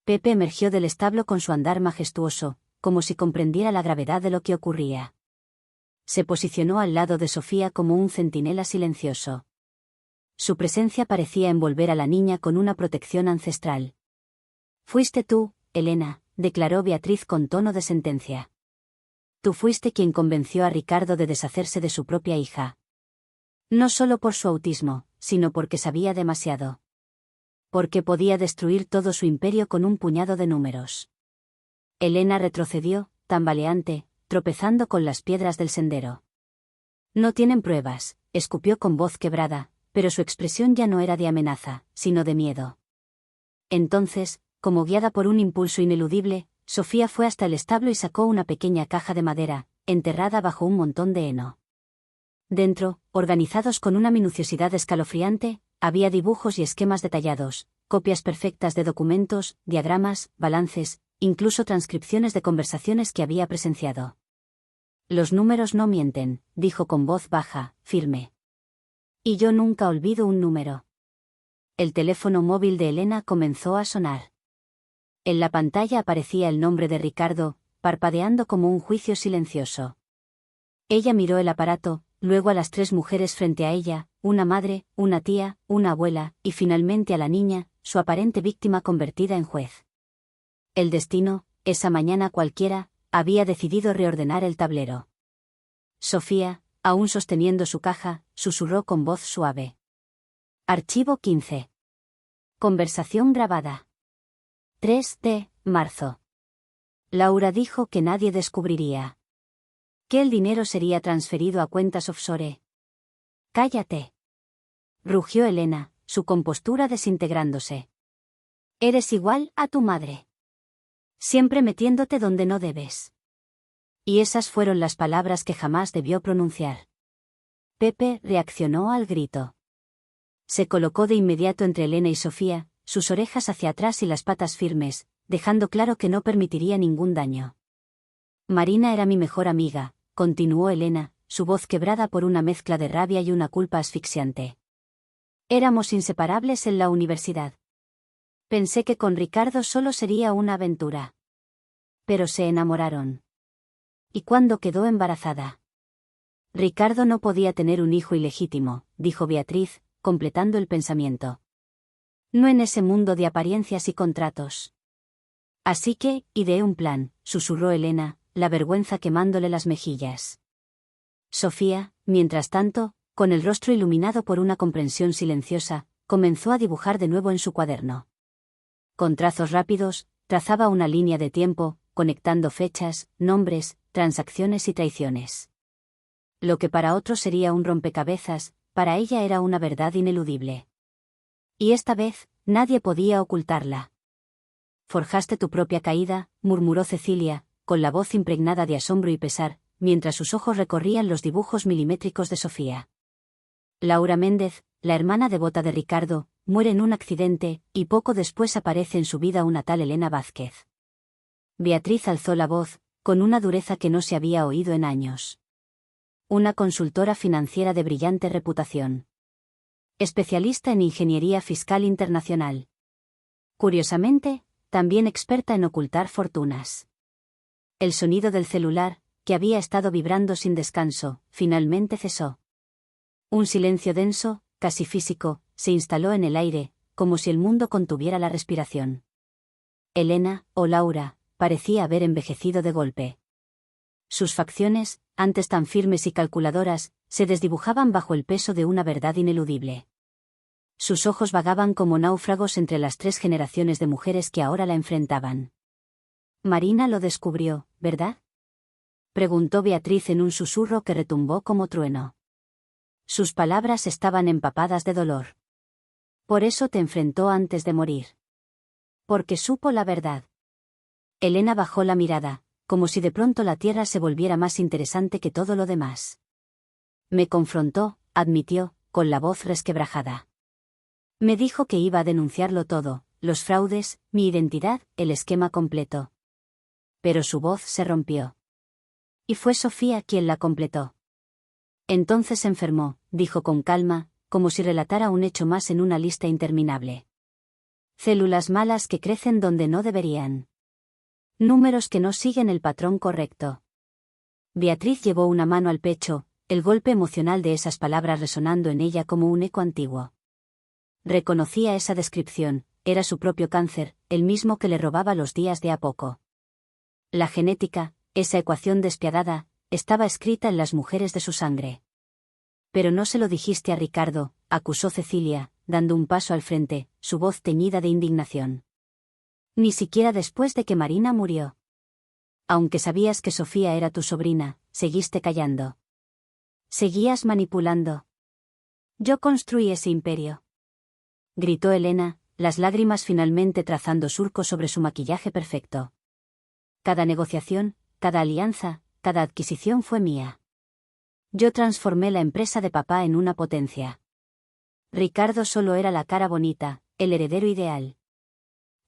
Pepe emergió del establo con su andar majestuoso, como si comprendiera la gravedad de lo que ocurría. Se posicionó al lado de Sofía como un centinela silencioso. Su presencia parecía envolver a la niña con una protección ancestral. Fuiste tú, Elena, declaró Beatriz con tono de sentencia. Tú fuiste quien convenció a Ricardo de deshacerse de su propia hija. No solo por su autismo, sino porque sabía demasiado. Porque podía destruir todo su imperio con un puñado de números. Elena retrocedió, tambaleante, tropezando con las piedras del sendero. No tienen pruebas, escupió con voz quebrada, pero su expresión ya no era de amenaza, sino de miedo. Entonces, como guiada por un impulso ineludible, Sofía fue hasta el establo y sacó una pequeña caja de madera, enterrada bajo un montón de heno. Dentro, organizados con una minuciosidad escalofriante, había dibujos y esquemas detallados, copias perfectas de documentos, diagramas, balances, incluso transcripciones de conversaciones que había presenciado. Los números no mienten, dijo con voz baja, firme. Y yo nunca olvido un número. El teléfono móvil de Elena comenzó a sonar. En la pantalla aparecía el nombre de Ricardo, parpadeando como un juicio silencioso. Ella miró el aparato, luego a las tres mujeres frente a ella, una madre, una tía, una abuela, y finalmente a la niña, su aparente víctima convertida en juez. El destino, esa mañana cualquiera, había decidido reordenar el tablero. Sofía, aún sosteniendo su caja, susurró con voz suave. Archivo 15. Conversación grabada. 3 de marzo. Laura dijo que nadie descubriría. Que el dinero sería transferido a cuentas offshore. Cállate. Rugió Elena, su compostura desintegrándose. Eres igual a tu madre. Siempre metiéndote donde no debes. Y esas fueron las palabras que jamás debió pronunciar. Pepe reaccionó al grito. Se colocó de inmediato entre Elena y Sofía, sus orejas hacia atrás y las patas firmes, dejando claro que no permitiría ningún daño. Marina era mi mejor amiga, continuó Elena, su voz quebrada por una mezcla de rabia y una culpa asfixiante. Éramos inseparables en la universidad. Pensé que con Ricardo solo sería una aventura. Pero se enamoraron. ¿Y cuándo quedó embarazada? Ricardo no podía tener un hijo ilegítimo, dijo Beatriz, completando el pensamiento. No en ese mundo de apariencias y contratos. Así que, ideé un plan, susurró Elena, la vergüenza quemándole las mejillas. Sofía, mientras tanto, con el rostro iluminado por una comprensión silenciosa, comenzó a dibujar de nuevo en su cuaderno. Con trazos rápidos, trazaba una línea de tiempo, conectando fechas, nombres, transacciones y traiciones. Lo que para otros sería un rompecabezas, para ella era una verdad ineludible. Y esta vez, nadie podía ocultarla. Forjaste tu propia caída, murmuró Cecilia, con la voz impregnada de asombro y pesar, mientras sus ojos recorrían los dibujos milimétricos de Sofía. Laura Méndez, la hermana devota de Ricardo, muere en un accidente, y poco después aparece en su vida una tal Elena Vázquez. Beatriz alzó la voz, con una dureza que no se había oído en años. Una consultora financiera de brillante reputación. Especialista en ingeniería fiscal internacional. Curiosamente, también experta en ocultar fortunas. El sonido del celular, que había estado vibrando sin descanso, finalmente cesó. Un silencio denso, casi físico, se instaló en el aire, como si el mundo contuviera la respiración. Elena, o Laura, parecía haber envejecido de golpe. Sus facciones, antes tan firmes y calculadoras, se desdibujaban bajo el peso de una verdad ineludible. Sus ojos vagaban como náufragos entre las 3 generaciones de mujeres que ahora la enfrentaban. Marina lo descubrió, ¿verdad? Preguntó Beatriz en un susurro que retumbó como trueno. Sus palabras estaban empapadas de dolor. Por eso te enfrentó antes de morir. Porque supo la verdad. Elena bajó la mirada, como si de pronto la tierra se volviera más interesante que todo lo demás. Me confrontó, admitió, con la voz resquebrajada. Me dijo que iba a denunciarlo todo, los fraudes, mi identidad, el esquema completo. Pero su voz se rompió. Y fue Sofía quien la completó. Entonces se enfermó, dijo con calma, como si relatara un hecho más en una lista interminable. Células malas que crecen donde no deberían. Números que no siguen el patrón correcto. Beatriz llevó una mano al pecho, el golpe emocional de esas palabras resonando en ella como un eco antiguo. Reconocía esa descripción, era su propio cáncer, el mismo que le robaba los días de a poco. La genética, esa ecuación despiadada, estaba escrita en las mujeres de su sangre. Pero no se lo dijiste a Ricardo, acusó Cecilia, dando un paso al frente, su voz teñida de indignación. Ni siquiera después de que Marina murió. Aunque sabías que Sofía era tu sobrina, seguiste callando. Seguías manipulando. Yo construí ese imperio. Gritó Elena, las lágrimas finalmente trazando surcos sobre su maquillaje perfecto. Cada negociación, cada alianza, cada adquisición fue mía. Yo transformé la empresa de papá en una potencia. Ricardo solo era la cara bonita, el heredero ideal.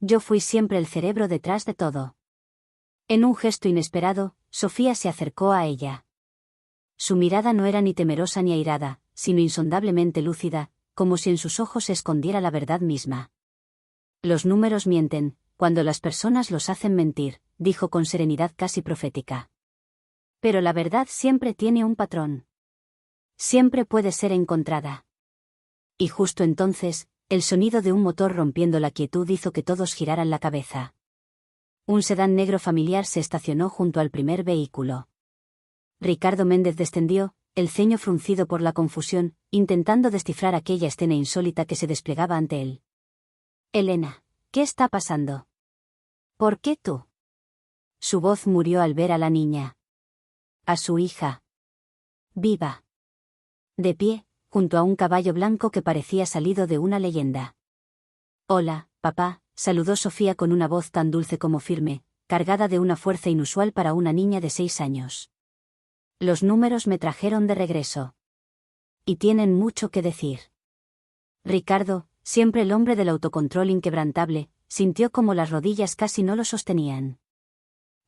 Yo fui siempre el cerebro detrás de todo. En un gesto inesperado, Sofía se acercó a ella. Su mirada no era ni temerosa ni airada, sino insondablemente lúcida, como si en sus ojos se escondiera la verdad misma. Los números mienten, cuando las personas los hacen mentir, dijo con serenidad casi profética. Pero la verdad siempre tiene un patrón. Siempre puede ser encontrada. Y justo entonces, el sonido de un motor rompiendo la quietud hizo que todos giraran la cabeza. Un sedán negro familiar se estacionó junto al primer vehículo. Ricardo Méndez descendió, el ceño fruncido por la confusión, intentando descifrar aquella escena insólita que se desplegaba ante él. Elena, ¿qué está pasando? ¿Por qué tú? Su voz murió al ver a la niña. A su hija. Viva. De pie, junto a un caballo blanco que parecía salido de una leyenda. Hola, papá, saludó Sofía con una voz tan dulce como firme, cargada de una fuerza inusual para una niña de 6 años. Los números me trajeron de regreso. Y tienen mucho que decir. Ricardo, siempre el hombre del autocontrol inquebrantable, sintió como las rodillas casi no lo sostenían.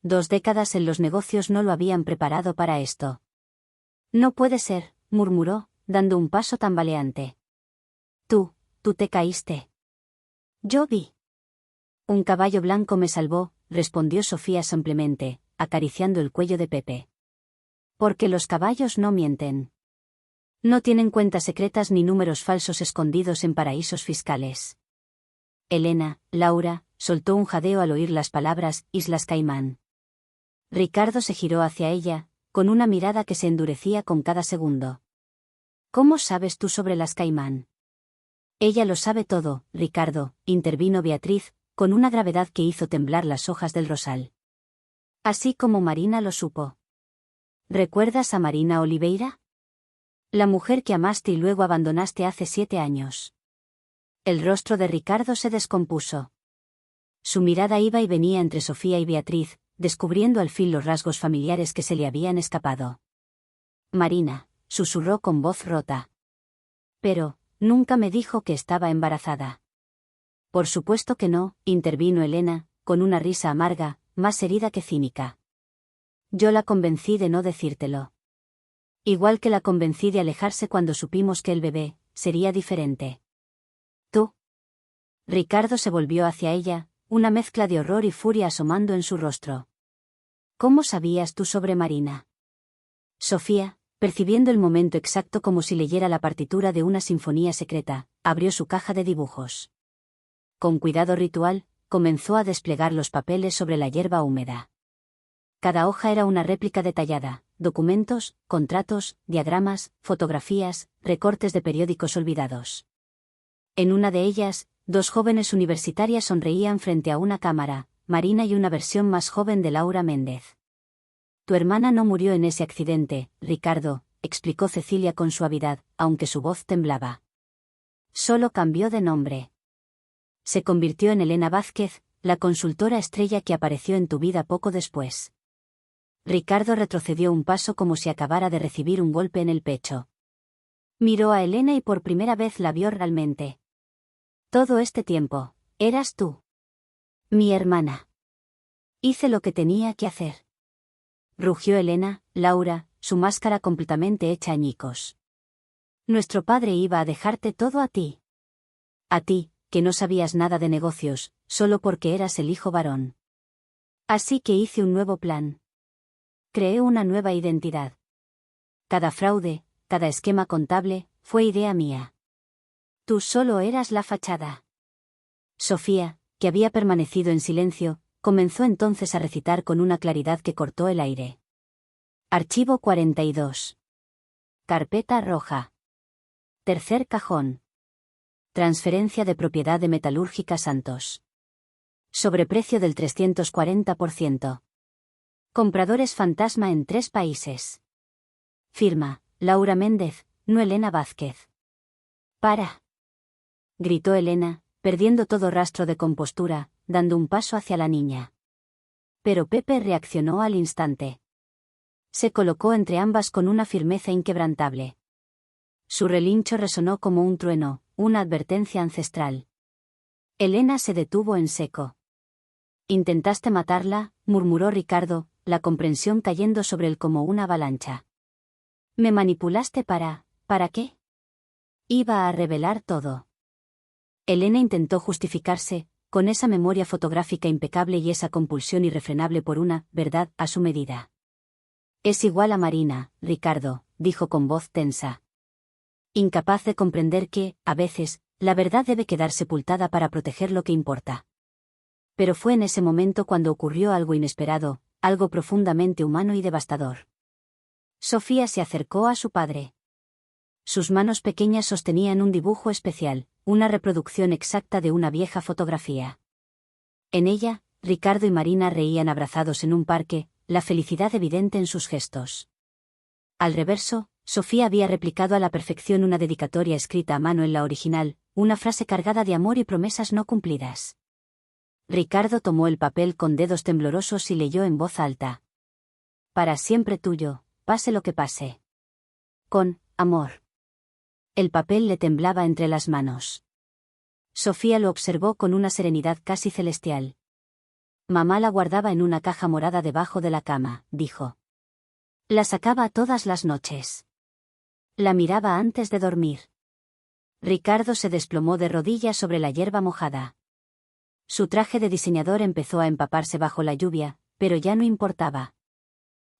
2 décadas en los negocios no lo habían preparado para esto. No puede ser, murmuró, dando un paso tambaleante. Tú te caíste. Yo vi. Un caballo blanco me salvó, respondió Sofía simplemente, acariciando el cuello de Pepe. Porque los caballos no mienten. No tienen cuentas secretas ni números falsos escondidos en paraísos fiscales. Elena, Laura, soltó un jadeo al oír las palabras Islas Caimán. Ricardo se giró hacia ella, con una mirada que se endurecía con cada segundo. ¿Cómo sabes tú sobre las Caimán? Ella lo sabe todo, Ricardo, intervino Beatriz, con una gravedad que hizo temblar las hojas del rosal. Así como Marina lo supo. ¿Recuerdas a Marina Oliveira? La mujer que amaste y luego abandonaste hace 7 años. El rostro de Ricardo se descompuso. Su mirada iba y venía entre Sofía y Beatriz, descubriendo al fin los rasgos familiares que se le habían escapado. Marina, susurró con voz rota. Pero, nunca me dijo que estaba embarazada. Por supuesto que no, intervino Elena, con una risa amarga, más herida que cínica. Yo la convencí de no decírtelo. Igual que la convencí de alejarse cuando supimos que el bebé sería diferente. ¿Tú? Ricardo se volvió hacia ella, una mezcla de horror y furia asomando en su rostro. ¿Cómo sabías tú sobre Marina? Sofía, percibiendo el momento exacto como si leyera la partitura de una sinfonía secreta, abrió su caja de dibujos. Con cuidado ritual, comenzó a desplegar los papeles sobre la hierba húmeda. Cada hoja era una réplica detallada, documentos, contratos, diagramas, fotografías, recortes de periódicos olvidados. En una de ellas, 2 jóvenes universitarias sonreían frente a una cámara, Marina y una versión más joven de Laura Méndez. Tu hermana no murió en ese accidente, Ricardo, explicó Cecilia con suavidad, aunque su voz temblaba. Solo cambió de nombre. Se convirtió en Elena Vázquez, la consultora estrella que apareció en tu vida poco después. Ricardo retrocedió un paso como si acabara de recibir un golpe en el pecho. Miró a Elena y por primera vez la vio realmente. Todo este tiempo, eras tú. Mi hermana. Hice lo que tenía que hacer. Rugió Elena, Laura, su máscara completamente hecha añicos. Nuestro padre iba a dejarte todo a ti. A ti, que no sabías nada de negocios, solo porque eras el hijo varón. Así que hice un nuevo plan. Creé una nueva identidad. Cada fraude, cada esquema contable, fue idea mía. Tú solo eras la fachada. Sofía, que había permanecido en silencio, comenzó entonces a recitar con una claridad que cortó el aire. Archivo 42. Carpeta roja. Tercer cajón. Transferencia de propiedad de Metalúrgica Santos. Sobreprecio del 340%. Compradores fantasma en 3 países. Firma, Laura Méndez, no Elena Vázquez. ¡Para! Gritó Elena, perdiendo todo rastro de compostura, dando un paso hacia la niña. Pero Pepe reaccionó al instante. Se colocó entre ambas con una firmeza inquebrantable. Su relincho resonó como un trueno, una advertencia ancestral. Elena se detuvo en seco. «¿Intentaste matarla?», murmuró Ricardo, la comprensión cayendo sobre él como una avalancha. «¿Me manipulaste para qué?». Iba a revelar todo. Elena intentó justificarse, con esa memoria fotográfica impecable y esa compulsión irrefrenable por una verdad a su medida. «Es igual a Marina, Ricardo», dijo con voz tensa. Incapaz de comprender que, a veces, la verdad debe quedar sepultada para proteger lo que importa. Pero fue en ese momento cuando ocurrió algo inesperado, algo profundamente humano y devastador. Sofía se acercó a su padre. Sus manos pequeñas sostenían un dibujo especial, una reproducción exacta de una vieja fotografía. En ella, Ricardo y Marina reían abrazados en un parque, la felicidad evidente en sus gestos. Al reverso, Sofía había replicado a la perfección una dedicatoria escrita a mano en la original, una frase cargada de amor y promesas no cumplidas. Ricardo tomó el papel con dedos temblorosos y leyó en voz alta. Para siempre tuyo, pase lo que pase. Con amor. El papel le temblaba entre las manos. Sofía lo observó con una serenidad casi celestial. Mamá la guardaba en una caja morada debajo de la cama, dijo. La sacaba todas las noches. La miraba antes de dormir. Ricardo se desplomó de rodillas sobre la hierba mojada. Su traje de diseñador empezó a empaparse bajo la lluvia, pero ya no importaba.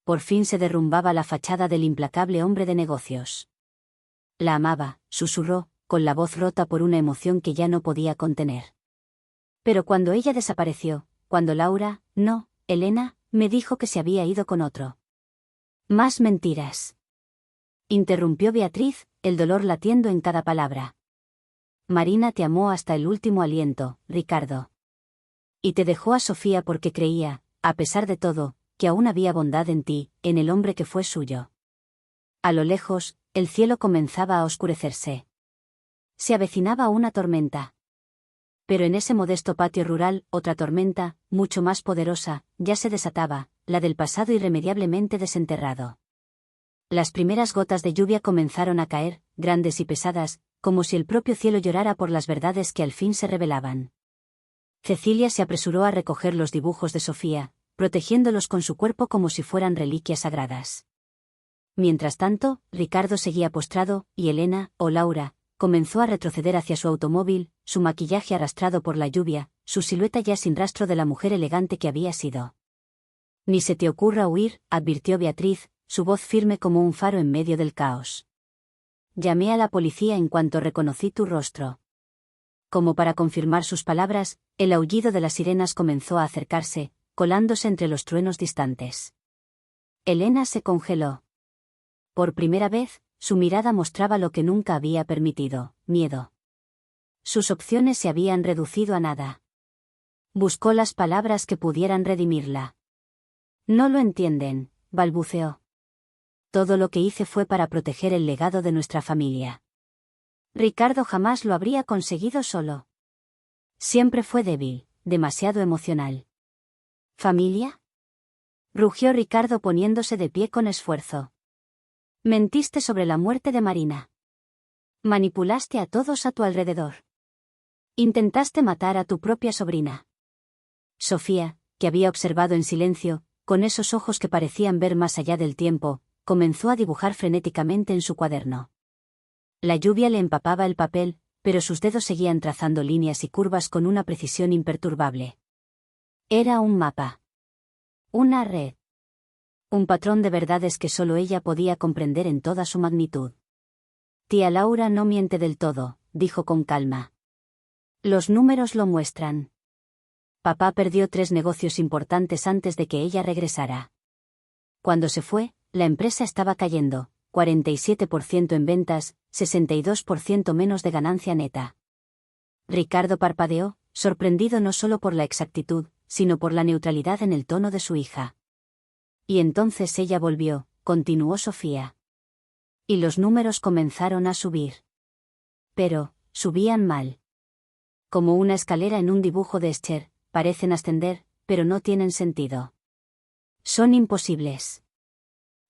Por fin se derrumbaba la fachada del implacable hombre de negocios. La amaba, susurró, con la voz rota por una emoción que ya no podía contener. Pero cuando ella desapareció, cuando Laura, no, Elena, me dijo que se había ido con otro. Más mentiras. Interrumpió Beatriz, el dolor latiendo en cada palabra. Marina te amó hasta el último aliento, Ricardo. Y te dejó a Sofía porque creía, a pesar de todo, que aún había bondad en ti, en el hombre que fue suyo. A lo lejos, el cielo comenzaba a oscurecerse. Se avecinaba una tormenta. Pero en ese modesto patio rural, otra tormenta, mucho más poderosa, ya se desataba, la del pasado irremediablemente desenterrado. Las primeras gotas de lluvia comenzaron a caer, grandes y pesadas, como si el propio cielo llorara por las verdades que al fin se revelaban. Cecilia se apresuró a recoger los dibujos de Sofía, protegiéndolos con su cuerpo como si fueran reliquias sagradas. Mientras tanto, Ricardo seguía postrado, y Elena, o Laura, comenzó a retroceder hacia su automóvil, su maquillaje arrastrado por la lluvia, su silueta ya sin rastro de la mujer elegante que había sido. Ni se te ocurra huir, advirtió Beatriz, su voz firme como un faro en medio del caos. Llamé a la policía en cuanto reconocí tu rostro. Como para confirmar sus palabras, el aullido de las sirenas comenzó a acercarse, colándose entre los truenos distantes. Elena se congeló. Por primera vez, su mirada mostraba lo que nunca había permitido, miedo. Sus opciones se habían reducido a nada. Buscó las palabras que pudieran redimirla. No lo entienden, balbuceó. Todo lo que hice fue para proteger el legado de nuestra familia. Ricardo jamás lo habría conseguido solo. Siempre fue débil, demasiado emocional. ¿Familia? Rugió Ricardo poniéndose de pie con esfuerzo. Mentiste sobre la muerte de Marina. Manipulaste a todos a tu alrededor. Intentaste matar a tu propia sobrina. Sofía, que había observado en silencio, con esos ojos que parecían ver más allá del tiempo, comenzó a dibujar frenéticamente en su cuaderno. La lluvia le empapaba el papel, pero sus dedos seguían trazando líneas y curvas con una precisión imperturbable. Era un mapa. Una red. Un patrón de verdades que solo ella podía comprender en toda su magnitud. Tía Laura no miente del todo, dijo con calma. Los números lo muestran. Papá perdió 3 negocios importantes antes de que ella regresara. Cuando se fue, la empresa estaba cayendo, 47% en ventas, 62% menos de ganancia neta. Ricardo parpadeó, sorprendido no solo por la exactitud, sino por la neutralidad en el tono de su hija. Y entonces ella volvió, continuó Sofía. Y los números comenzaron a subir. Pero, subían mal. Como una escalera en un dibujo de Escher, parecen ascender, pero no tienen sentido. Son imposibles.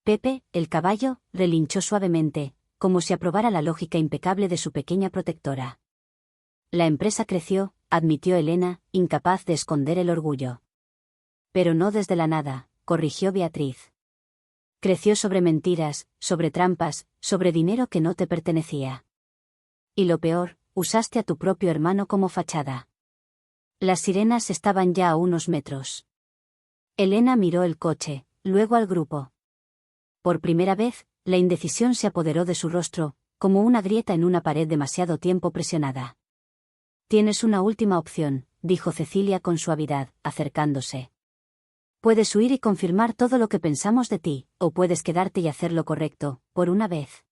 Pepe, el caballo, relinchó suavemente, como si aprobara la lógica impecable de su pequeña protectora. La empresa creció, admitió Elena, incapaz de esconder el orgullo. Pero no desde la nada, corrigió Beatriz. Creció sobre mentiras, sobre trampas, sobre dinero que no te pertenecía. Y lo peor, usaste a tu propio hermano como fachada. Las sirenas estaban ya a unos metros. Elena miró el coche, luego al grupo. Por primera vez, la indecisión se apoderó de su rostro, como una grieta en una pared demasiado tiempo presionada. Tienes una última opción, dijo Cecilia con suavidad, acercándose. Puedes huir y confirmar todo lo que pensamos de ti, o puedes quedarte y hacer lo correcto, por una vez.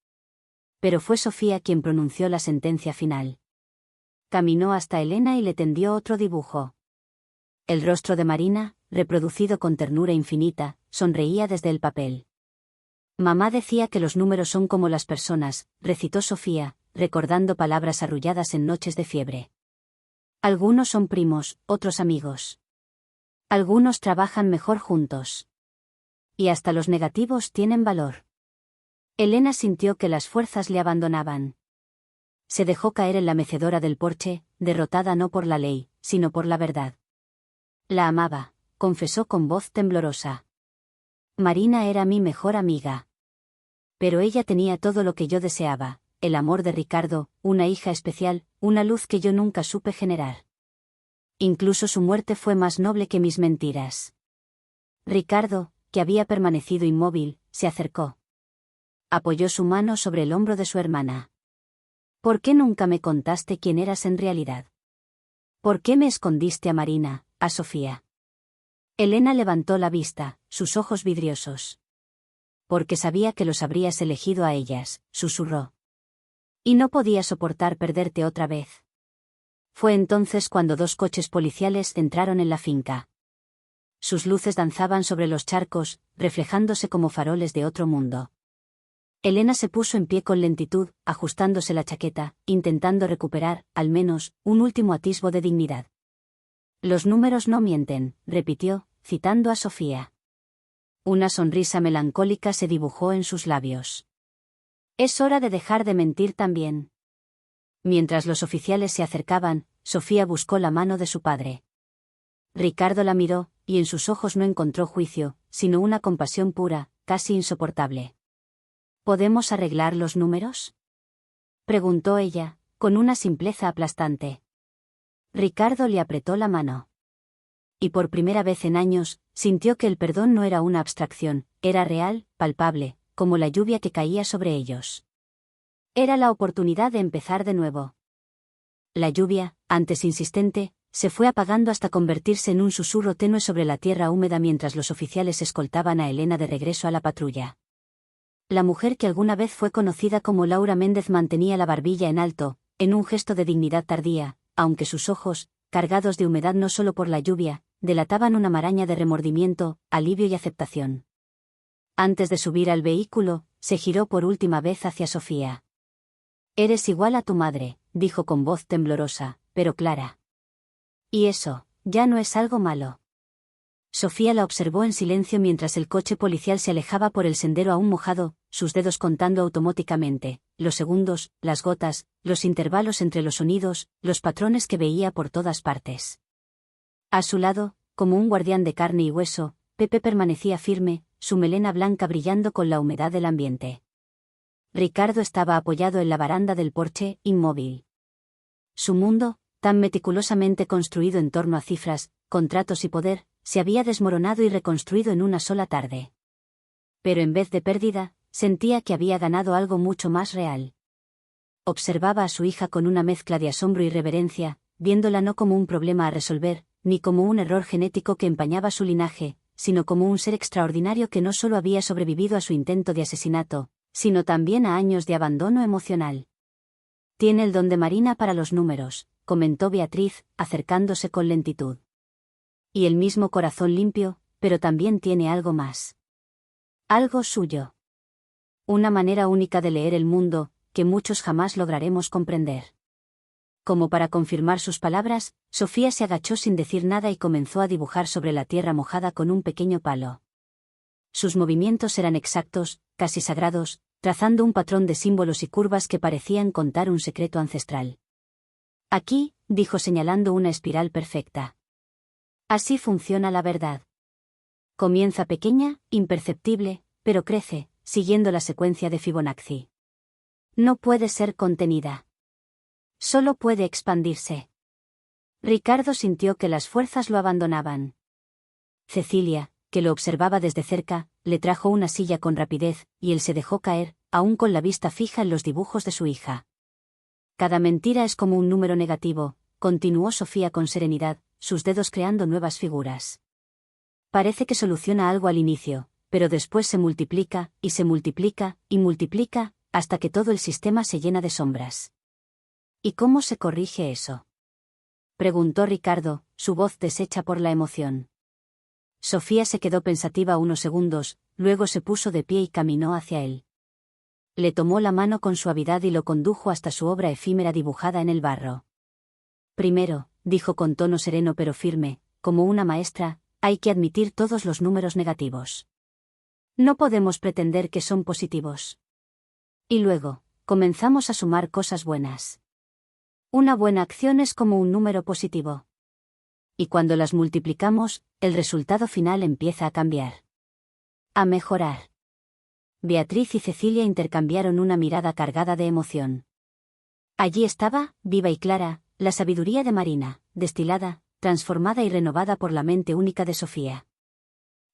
Pero fue Sofía quien pronunció la sentencia final. Caminó hasta Elena y le tendió otro dibujo. El rostro de Marina, reproducido con ternura infinita, sonreía desde el papel. Mamá decía que los números son como las personas, recitó Sofía, recordando palabras arrulladas en noches de fiebre. Algunos son primos, otros amigos. Algunos trabajan mejor juntos. Y hasta los negativos tienen valor. Elena sintió que las fuerzas le abandonaban. Se dejó caer en la mecedora del porche, derrotada no por la ley, sino por la verdad. La amaba, confesó con voz temblorosa. Marina era mi mejor amiga. Pero ella tenía todo lo que yo deseaba, el amor de Ricardo, una hija especial, una luz que yo nunca supe generar. Incluso su muerte fue más noble que mis mentiras. Ricardo, que había permanecido inmóvil, se acercó. Apoyó su mano sobre el hombro de su hermana. ¿Por qué nunca me contaste quién eras en realidad? ¿Por qué me escondiste a Marina, a Sofía? Elena levantó la vista, sus ojos vidriosos. Porque sabía que los habrías elegido a ellas, susurró. Y no podía soportar perderte otra vez. Fue entonces cuando 2 coches policiales entraron en la finca. Sus luces danzaban sobre los charcos, reflejándose como faroles de otro mundo. Elena se puso en pie con lentitud, ajustándose la chaqueta, intentando recuperar, al menos, un último atisbo de dignidad. Los números no mienten, repitió, citando a Sofía. Una sonrisa melancólica se dibujó en sus labios. Es hora de dejar de mentir también. Mientras los oficiales se acercaban, Sofía buscó la mano de su padre. Ricardo la miró, y en sus ojos no encontró juicio, sino una compasión pura, casi insoportable. ¿Podemos arreglar los números?, preguntó ella, con una simpleza aplastante. Ricardo le apretó la mano. Y por primera vez en años, sintió que el perdón no era una abstracción, era real, palpable, como la lluvia que caía sobre ellos. Era la oportunidad de empezar de nuevo. La lluvia, antes insistente, se fue apagando hasta convertirse en un susurro tenue sobre la tierra húmeda mientras los oficiales escoltaban a Elena de regreso a la patrulla. La mujer que alguna vez fue conocida como Laura Méndez mantenía la barbilla en alto, en un gesto de dignidad tardía, aunque sus ojos, cargados de humedad no solo por la lluvia, delataban una maraña de remordimiento, alivio y aceptación. Antes de subir al vehículo, se giró por última vez hacia Sofía. Eres igual a tu madre, dijo con voz temblorosa, pero clara. Y eso, ya no es algo malo. Sofía la observó en silencio mientras el coche policial se alejaba por el sendero aún mojado, sus dedos contando automáticamente, los segundos, las gotas, los intervalos entre los sonidos, los patrones que veía por todas partes. A su lado, como un guardián de carne y hueso, Pepe permanecía firme, su melena blanca brillando con la humedad del ambiente. Ricardo estaba apoyado en la baranda del porche, inmóvil. Su mundo, tan meticulosamente construido en torno a cifras, contratos y poder, se había desmoronado y reconstruido en una sola tarde. Pero en vez de pérdida, sentía que había ganado algo mucho más real. Observaba a su hija con una mezcla de asombro y reverencia, viéndola no como un problema a resolver, ni como un error genético que empañaba su linaje, sino como un ser extraordinario que no solo había sobrevivido a su intento de asesinato, sino también a años de abandono emocional. Tiene el don de Marina para los números, comentó Beatriz, acercándose con lentitud. Y el mismo corazón limpio, pero también tiene algo más. Algo suyo. Una manera única de leer el mundo, que muchos jamás lograremos comprender. Como para confirmar sus palabras, Sofía se agachó sin decir nada y comenzó a dibujar sobre la tierra mojada con un pequeño palo. Sus movimientos eran exactos, casi sagrados, trazando un patrón de símbolos y curvas que parecían contar un secreto ancestral. Aquí, dijo señalando una espiral perfecta. Así funciona la verdad. Comienza pequeña, imperceptible, pero crece, siguiendo la secuencia de Fibonacci. No puede ser contenida. Solo puede expandirse. Ricardo sintió que las fuerzas lo abandonaban. Cecilia, que lo observaba desde cerca, le trajo una silla con rapidez, y él se dejó caer, aún con la vista fija en los dibujos de su hija. Cada mentira es como un número negativo, continuó Sofía con serenidad, sus dedos creando nuevas figuras. Parece que soluciona algo al inicio, pero después se multiplica, y se multiplica, y multiplica, hasta que todo el sistema se llena de sombras. ¿Y cómo se corrige eso?, preguntó Ricardo, su voz deshecha por la emoción. Sofía se quedó pensativa unos segundos, luego se puso de pie y caminó hacia él. Le tomó la mano con suavidad y lo condujo hasta su obra efímera dibujada en el barro. Primero, dijo con tono sereno pero firme, como una maestra, hay que admitir todos los números negativos. No podemos pretender que son positivos. Y luego, comenzamos a sumar cosas buenas. Una buena acción es como un número positivo. Y cuando las multiplicamos, el resultado final empieza a cambiar. A mejorar. Beatriz y Cecilia intercambiaron una mirada cargada de emoción. Allí estaba, viva y clara, la sabiduría de Marina, destilada, transformada y renovada por la mente única de Sofía.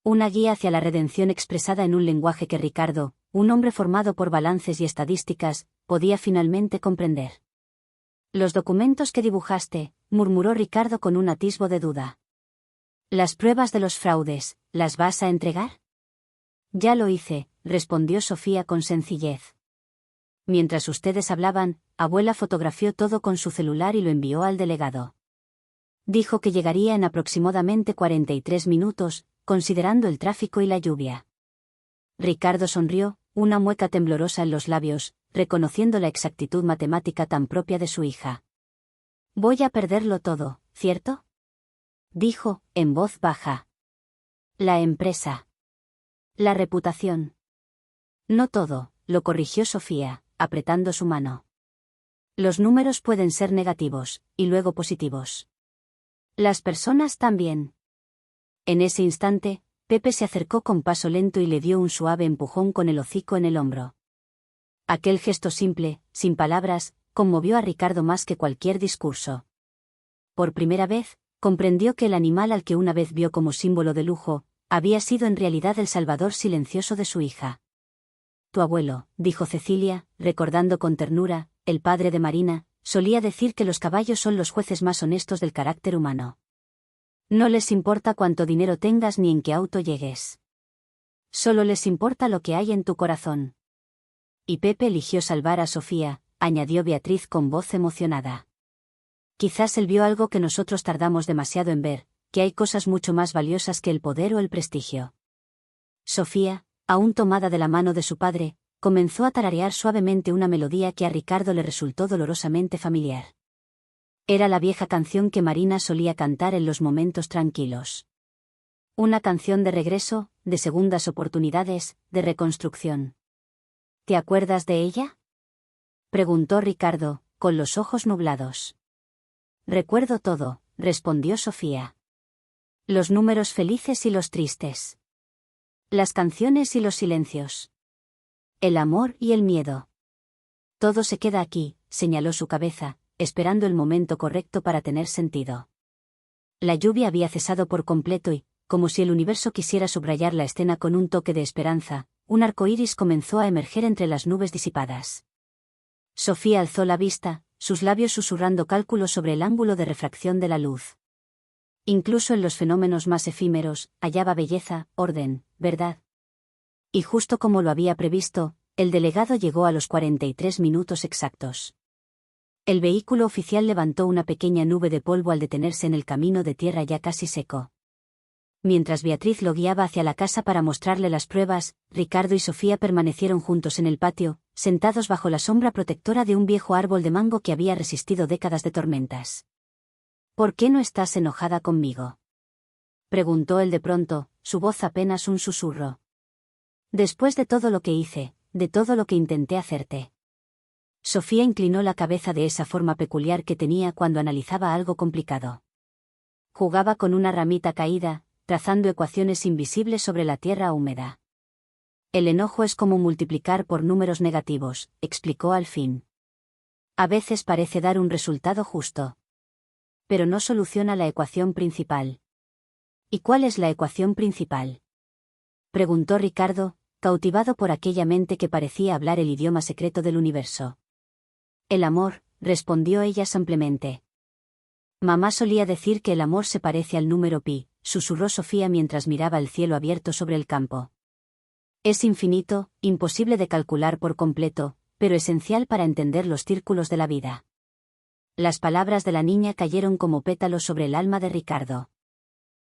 Una guía hacia la redención expresada en un lenguaje que Ricardo, un hombre formado por balances y estadísticas, podía finalmente comprender. Los documentos que dibujaste, murmuró Ricardo con un atisbo de duda. Las pruebas de los fraudes, ¿las vas a entregar? Ya lo hice, respondió Sofía con sencillez. Mientras ustedes hablaban, abuela fotografió todo con su celular y lo envió al delegado. Dijo que llegaría en aproximadamente 43 minutos, considerando el tráfico y la lluvia. Ricardo sonrió, una mueca temblorosa en los labios, reconociendo la exactitud matemática tan propia de su hija. Voy a perderlo todo, ¿cierto? Dijo, en voz baja. La empresa. La reputación. No todo, lo corrigió Sofía, apretando su mano. Los números pueden ser negativos, y luego positivos. Las personas también. En ese instante, Pepe se acercó con paso lento y le dio un suave empujón con el hocico en el hombro. Aquel gesto simple, sin palabras, conmovió a Ricardo más que cualquier discurso. Por primera vez, comprendió que el animal al que una vez vio como símbolo de lujo, había sido en realidad el salvador silencioso de su hija. Tu abuelo, dijo Cecilia, recordando con ternura, el padre de Marina, solía decir que los caballos son los jueces más honestos del carácter humano. No les importa cuánto dinero tengas ni en qué auto llegues. Solo les importa lo que hay en tu corazón. Y Pepe eligió salvar a Sofía, añadió Beatriz con voz emocionada. Quizás él vio algo que nosotros tardamos demasiado en ver, que hay cosas mucho más valiosas que el poder o el prestigio. Sofía, aún tomada de la mano de su padre, comenzó a tararear suavemente una melodía que a Ricardo le resultó dolorosamente familiar. Era la vieja canción que Marina solía cantar en los momentos tranquilos. Una canción de regreso, de segundas oportunidades, de reconstrucción. ¿Te acuerdas de ella? Preguntó Ricardo, con los ojos nublados. Recuerdo todo, respondió Sofía. Los números felices y los tristes. Las canciones y los silencios. El amor y el miedo. Todo se queda aquí, señaló su cabeza, esperando el momento correcto para tener sentido. La lluvia había cesado por completo y, como si el universo quisiera subrayar la escena con un toque de esperanza, un arco iris comenzó a emerger entre las nubes disipadas. Sofía alzó la vista, sus labios susurrando cálculos sobre el ángulo de refracción de la luz. Incluso en los fenómenos más efímeros, hallaba belleza, orden, verdad. Y justo como lo había previsto, el delegado llegó a los 43 minutos exactos. El vehículo oficial levantó una pequeña nube de polvo al detenerse en el camino de tierra ya casi seco. Mientras Beatriz lo guiaba hacia la casa para mostrarle las pruebas, Ricardo y Sofía permanecieron juntos en el patio, sentados bajo la sombra protectora de un viejo árbol de mango que había resistido décadas de tormentas. ¿Por qué no estás enojada conmigo? Preguntó él de pronto, su voz apenas un susurro. Después de todo lo que hice, de todo lo que intenté hacerte. Sofía inclinó la cabeza de esa forma peculiar que tenía cuando analizaba algo complicado. Jugaba con una ramita caída, trazando ecuaciones invisibles sobre la tierra húmeda. El enojo es como multiplicar por números negativos, explicó al fin. A veces parece dar un resultado justo. Pero no soluciona la ecuación principal. ¿Y cuál es la ecuación principal? Preguntó Ricardo, cautivado por aquella mente que parecía hablar el idioma secreto del universo. El amor, respondió ella simplemente. Mamá solía decir que el amor se parece al número pi, susurró Sofía mientras miraba el cielo abierto sobre el campo. Es infinito, imposible de calcular por completo, pero esencial para entender los círculos de la vida. Las palabras de la niña cayeron como pétalos sobre el alma de Ricardo.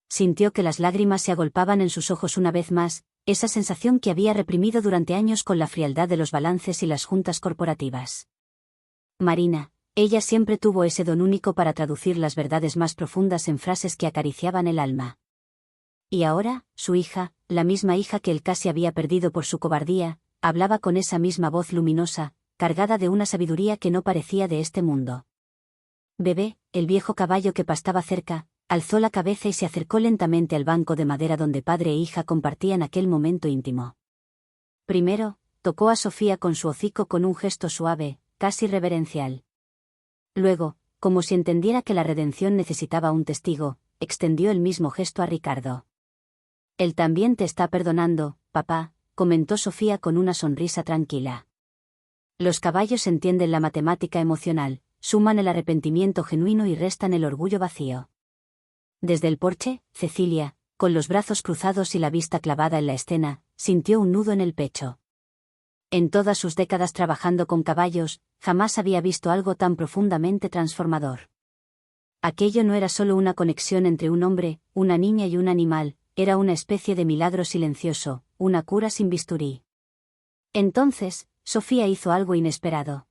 Sintió que las lágrimas se agolpaban en sus ojos una vez más, esa sensación que había reprimido durante años con la frialdad de los balances y las juntas corporativas. Marina, Ella siempre tuvo ese don único para traducir las verdades más profundas en frases que acariciaban el alma. Y ahora, su hija, la misma hija que él casi había perdido por su cobardía, hablaba con esa misma voz luminosa, cargada de una sabiduría que no parecía de este mundo. Bebé, el viejo caballo que pastaba cerca, alzó la cabeza y se acercó lentamente al banco de madera donde padre e hija compartían aquel momento íntimo. Primero, tocó a Sofía con su hocico con un gesto suave, casi reverencial. Luego, como si entendiera que la redención necesitaba un testigo, extendió el mismo gesto a Ricardo. Él también te está perdonando, papá, comentó Sofía con una sonrisa tranquila. Los caballos entienden la matemática emocional, suman el arrepentimiento genuino y restan el orgullo vacío. Desde el porche, Cecilia, con los brazos cruzados y la vista clavada en la escena, sintió un nudo en el pecho. En todas sus décadas trabajando con caballos, jamás había visto algo tan profundamente transformador. Aquello no era solo una conexión entre un hombre, una niña y un animal, era una especie de milagro silencioso, una cura sin bisturí. Entonces, Sofía hizo algo inesperado.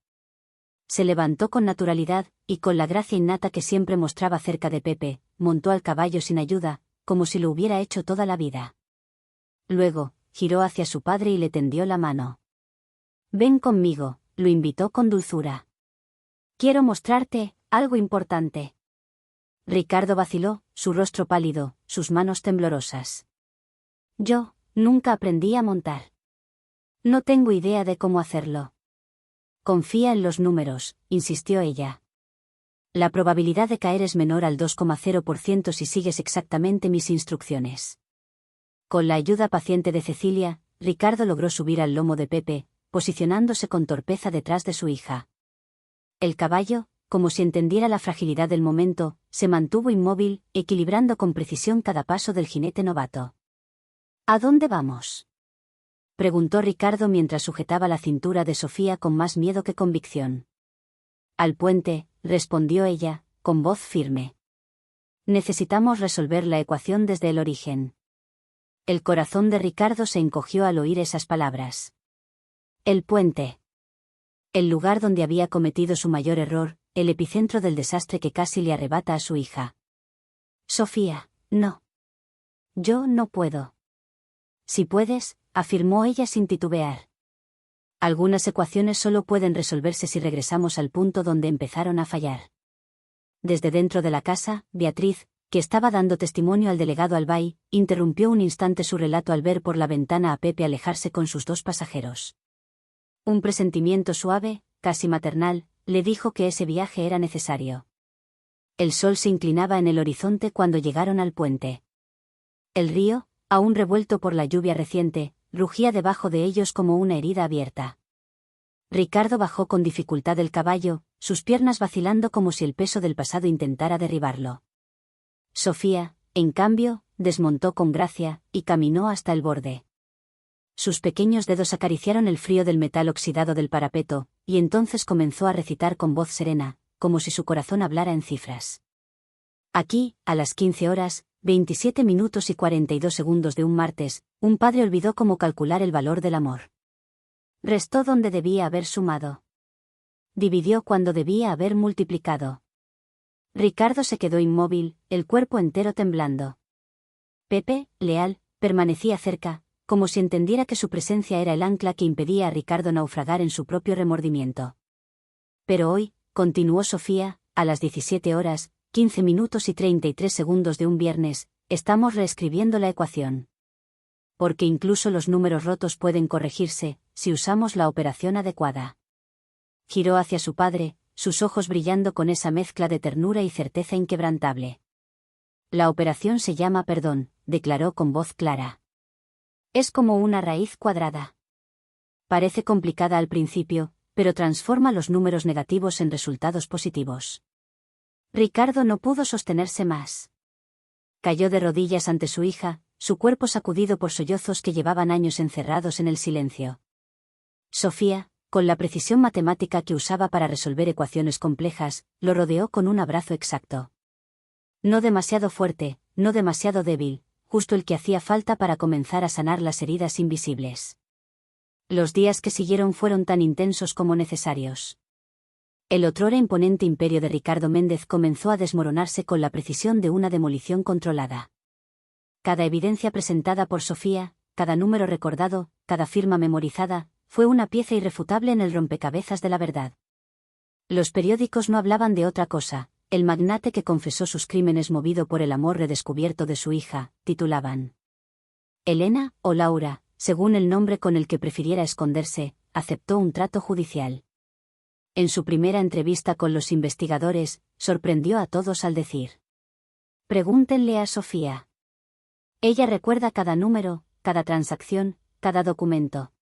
Se levantó con naturalidad, y con la gracia innata que siempre mostraba cerca de Pepe, montó al caballo sin ayuda, como si lo hubiera hecho toda la vida. Luego, giró hacia su padre y le tendió la mano. Ven conmigo, lo invitó con dulzura. Quiero mostrarte algo importante. Ricardo vaciló, su rostro pálido, sus manos temblorosas. Yo, nunca aprendí a montar. No tengo idea de cómo hacerlo. Confía en los números, insistió ella. La probabilidad de caer es menor al 2,0% si sigues exactamente mis instrucciones. Con la ayuda paciente de Cecilia, Ricardo logró subir al lomo de Pepe, posicionándose con torpeza detrás de su hija. El caballo, como si entendiera la fragilidad del momento, se mantuvo inmóvil, equilibrando con precisión cada paso del jinete novato. ¿A dónde vamos?, preguntó Ricardo mientras sujetaba la cintura de Sofía con más miedo que convicción. Al puente, respondió ella, con voz firme. Necesitamos resolver la ecuación desde el origen. El corazón de Ricardo se encogió al oír esas palabras. El puente. El lugar donde había cometido su mayor error, el epicentro del desastre que casi le arrebata a su hija. Sofía, no. Yo no puedo. Si puedes, afirmó ella sin titubear. Algunas ecuaciones solo pueden resolverse si regresamos al punto donde empezaron a fallar. Desde dentro de la casa, Beatriz, que estaba dando testimonio al delegado Albay, interrumpió un instante su relato al ver por la ventana a Pepe alejarse con sus dos pasajeros. Un presentimiento suave, casi maternal, le dijo que ese viaje era necesario. El sol se inclinaba en el horizonte cuando llegaron al puente. El río, aún revuelto por la lluvia reciente, rugía debajo de ellos como una herida abierta. Ricardo bajó con dificultad el caballo, sus piernas vacilando como si el peso del pasado intentara derribarlo. Sofía, en cambio, desmontó con gracia, y caminó hasta el borde. Sus pequeños dedos acariciaron el frío del metal oxidado del parapeto, y entonces comenzó a recitar con voz serena, como si su corazón hablara en cifras. Aquí, a las 15 horas, 27 minutos y 42 segundos de un martes, un padre olvidó cómo calcular el valor del amor. Restó donde debía haber sumado. Dividió cuando debía haber multiplicado. Ricardo se quedó inmóvil, el cuerpo entero temblando. Pepe, leal, permanecía cerca, como si entendiera que su presencia era el ancla que impedía a Ricardo naufragar en su propio remordimiento. Pero hoy, continuó Sofía, a las 17 horas, 15 minutos y 33 segundos de un viernes, estamos reescribiendo la ecuación. Porque incluso los números rotos pueden corregirse, si usamos la operación adecuada. Giró hacia su padre, sus ojos brillando con esa mezcla de ternura y certeza inquebrantable. La operación se llama perdón, declaró con voz clara. Es como una raíz cuadrada. Parece complicada al principio, pero transforma los números negativos en resultados positivos. Ricardo no pudo sostenerse más. Cayó de rodillas ante su hija, su cuerpo sacudido por sollozos que llevaban años encerrados en el silencio. Sofía, con la precisión matemática que usaba para resolver ecuaciones complejas, lo rodeó con un abrazo exacto. No demasiado fuerte, no demasiado débil, justo el que hacía falta para comenzar a sanar las heridas invisibles. Los días que siguieron fueron tan intensos como necesarios. El otrora imponente imperio de Ricardo Méndez comenzó a desmoronarse con la precisión de una demolición controlada. Cada evidencia presentada por Sofía, cada número recordado, cada firma memorizada, fue una pieza irrefutable en el rompecabezas de la verdad. Los periódicos no hablaban de otra cosa. El magnate que confesó sus crímenes movido por el amor redescubierto de su hija, titulaban Elena, o Laura, según el nombre con el que prefiriera esconderse, aceptó un trato judicial. En su primera entrevista con los investigadores, sorprendió a todos al decir: pregúntenle a Sofía. Ella recuerda cada número, cada transacción, cada documento.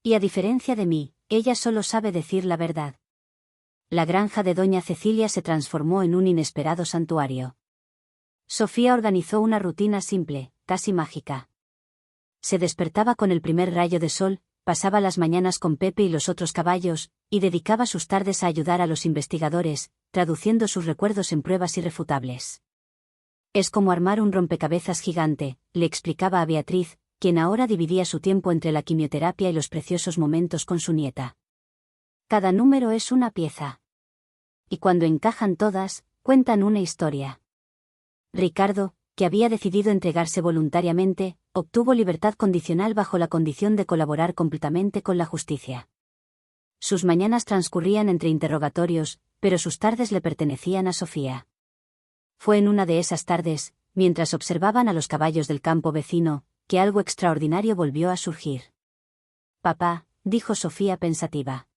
Y a diferencia de mí, ella solo sabe decir la verdad. La granja de doña Cecilia se transformó en un inesperado santuario. Sofía organizó una rutina simple, casi mágica. Se despertaba con el primer rayo de sol, pasaba las mañanas con Pepe y los otros caballos, y dedicaba sus tardes a ayudar a los investigadores, traduciendo sus recuerdos en pruebas irrefutables. Es como armar un rompecabezas gigante, le explicaba a Beatriz, quien ahora dividía su tiempo entre la quimioterapia y los preciosos momentos con su nieta. Cada número es una pieza. Y cuando encajan todas, cuentan una historia. Ricardo, que había decidido entregarse voluntariamente, obtuvo libertad condicional bajo la condición de colaborar completamente con la justicia. Sus mañanas transcurrían entre interrogatorios, pero sus tardes le pertenecían a Sofía. Fue en una de esas tardes, mientras observaban a los caballos del campo vecino, que algo extraordinario volvió a surgir. Papá, dijo Sofía pensativa.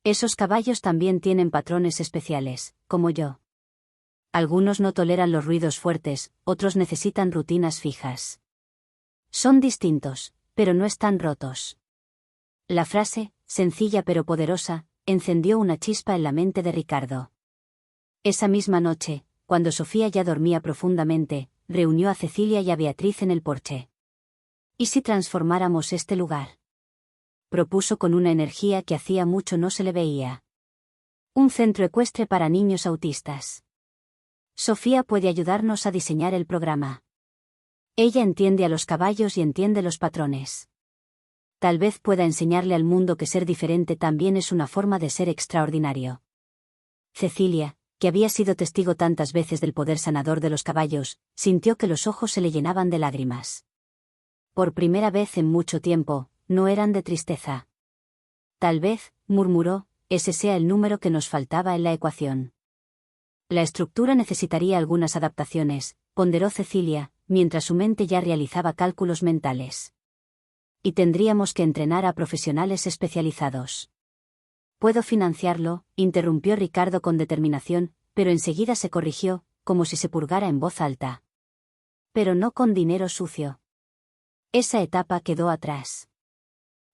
Esos caballos también tienen patrones especiales, como yo. Algunos no toleran los ruidos fuertes, otros necesitan rutinas fijas. Son distintos, pero no están rotos. La frase, sencilla pero poderosa, encendió una chispa en la mente de Ricardo. Esa misma noche, cuando Sofía ya dormía profundamente, reunió a Cecilia y a Beatriz en el porche. ¿Y si transformáramos este lugar?, propuso con una energía que hacía mucho no se le veía. Un centro ecuestre para niños autistas. Sofía puede ayudarnos a diseñar el programa. Ella entiende a los caballos y entiende los patrones. Tal vez pueda enseñarle al mundo que ser diferente también es una forma de ser extraordinario. Cecilia, que había sido testigo tantas veces del poder sanador de los caballos, sintió que los ojos se le llenaban de lágrimas. Por primera vez en mucho tiempo, no eran de tristeza. Tal vez, murmuró, ese sea el número que nos faltaba en la ecuación. La estructura necesitaría algunas adaptaciones, ponderó Cecilia, mientras su mente ya realizaba cálculos mentales. Y tendríamos que entrenar a profesionales especializados. ¿Puedo financiarlo?, interrumpió Ricardo con determinación, pero enseguida se corrigió, como si se purgara en voz alta. Pero no con dinero sucio. Esa etapa quedó atrás.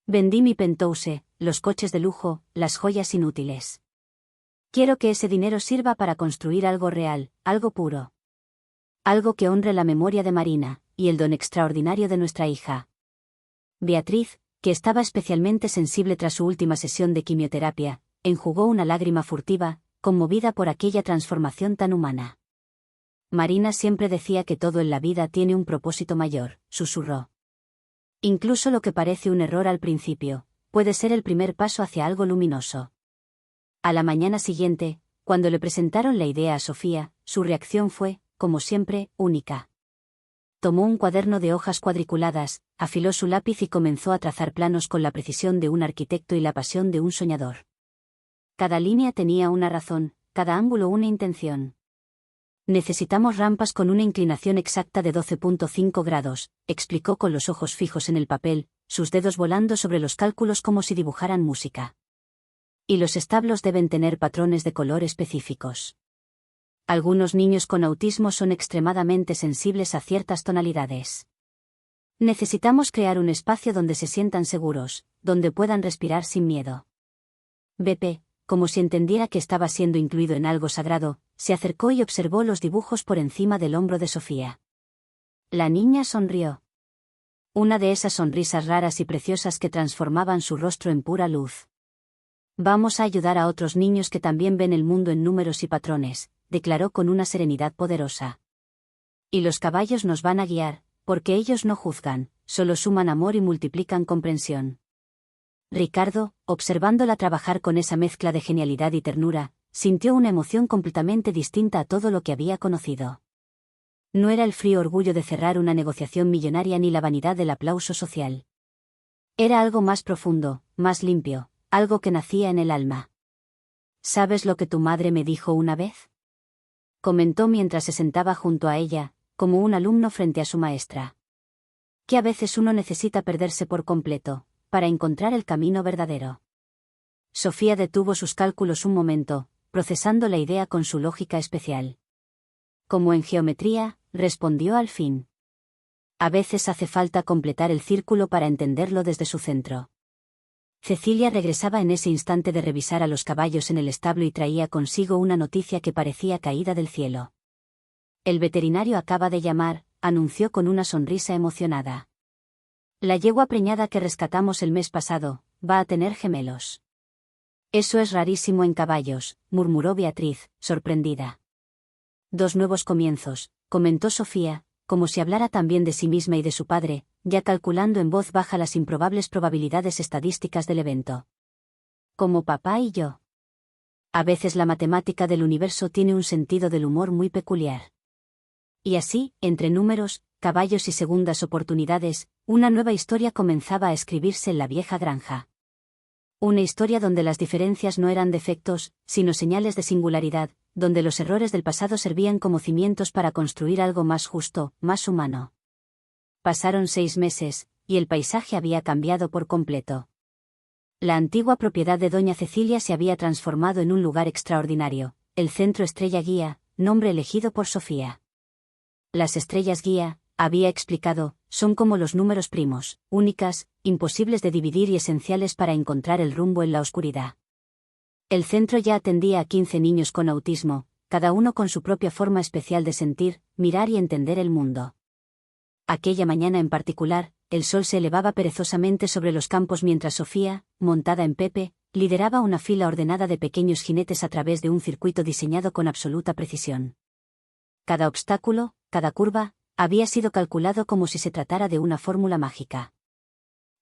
Vendí mi penthouse, los coches de lujo, las joyas inútiles. Quiero que ese dinero sirva para construir algo real, algo puro. Algo que honre la memoria de Marina, y el don extraordinario de nuestra hija. Beatriz, que estaba especialmente sensible tras su última sesión de quimioterapia, enjugó una lágrima furtiva, conmovida por aquella transformación tan humana. Marina siempre decía que todo en la vida tiene un propósito mayor, susurró. Incluso lo que parece un error al principio, puede ser el primer paso hacia algo luminoso. A la mañana siguiente, cuando le presentaron la idea a Sofía, su reacción fue, como siempre, única. Tomó un cuaderno de hojas cuadriculadas, afiló su lápiz y comenzó a trazar planos con la precisión de un arquitecto y la pasión de un soñador. Cada línea tenía una razón, cada ángulo una intención. Necesitamos rampas con una inclinación exacta de 12.5 grados, explicó con los ojos fijos en el papel, sus dedos volando sobre los cálculos como si dibujaran música. Y los establos deben tener patrones de color específicos. Algunos niños con autismo son extremadamente sensibles a ciertas tonalidades. Necesitamos crear un espacio donde se sientan seguros, donde puedan respirar sin miedo. BP, como si entendiera que estaba siendo incluido en algo sagrado, se acercó y observó los dibujos por encima del hombro de Sofía. La niña sonrió. Una de esas sonrisas raras y preciosas que transformaban su rostro en pura luz. Vamos a ayudar a otros niños que también ven el mundo en números y patrones, declaró con una serenidad poderosa. Y los caballos nos van a guiar, porque ellos no juzgan, solo suman amor y multiplican comprensión. Ricardo, observándola trabajar con esa mezcla de genialidad y ternura, sintió una emoción completamente distinta a todo lo que había conocido. No era el frío orgullo de cerrar una negociación millonaria ni la vanidad del aplauso social. Era algo más profundo, más limpio, algo que nacía en el alma. ¿Sabes lo que tu madre me dijo una vez?, comentó mientras se sentaba junto a ella, como un alumno frente a su maestra. Que a veces uno necesita perderse por completo, para encontrar el camino verdadero. Sofía detuvo sus cálculos un momento, procesando la idea con su lógica especial. Como en geometría, respondió al fin. A veces hace falta completar el círculo para entenderlo desde su centro. Cecilia regresaba en ese instante de revisar a los caballos en el establo y traía consigo una noticia que parecía caída del cielo. El veterinario acaba de llamar, anunció con una sonrisa emocionada. La yegua preñada que rescatamos el mes pasado, va a tener gemelos. Eso es rarísimo en caballos, murmuró Beatriz, sorprendida. 2 nuevos comienzos, comentó Sofía, como si hablara también de sí misma y de su padre, ya calculando en voz baja las improbables probabilidades estadísticas del evento. Como papá y yo. A veces la matemática del universo tiene un sentido del humor muy peculiar. Y así, entre números, caballos y segundas oportunidades, una nueva historia comenzaba a escribirse en la vieja granja. Una historia donde las diferencias no eran defectos, sino señales de singularidad, donde los errores del pasado servían como cimientos para construir algo más justo, más humano. Pasaron 6 meses, y el paisaje había cambiado por completo. La antigua propiedad de doña Cecilia se había transformado en un lugar extraordinario, el Centro Estrella Guía, nombre elegido por Sofía. Las estrellas guía, había explicado, son como los números primos, únicas, imposibles de dividir y esenciales para encontrar el rumbo en la oscuridad. El centro ya atendía a 15 niños con autismo, cada uno con su propia forma especial de sentir, mirar y entender el mundo. Aquella mañana en particular, el sol se elevaba perezosamente sobre los campos mientras Sofía, montada en Pepe, lideraba una fila ordenada de pequeños jinetes a través de un circuito diseñado con absoluta precisión. Cada obstáculo, cada curva, había sido calculado como si se tratara de una fórmula mágica.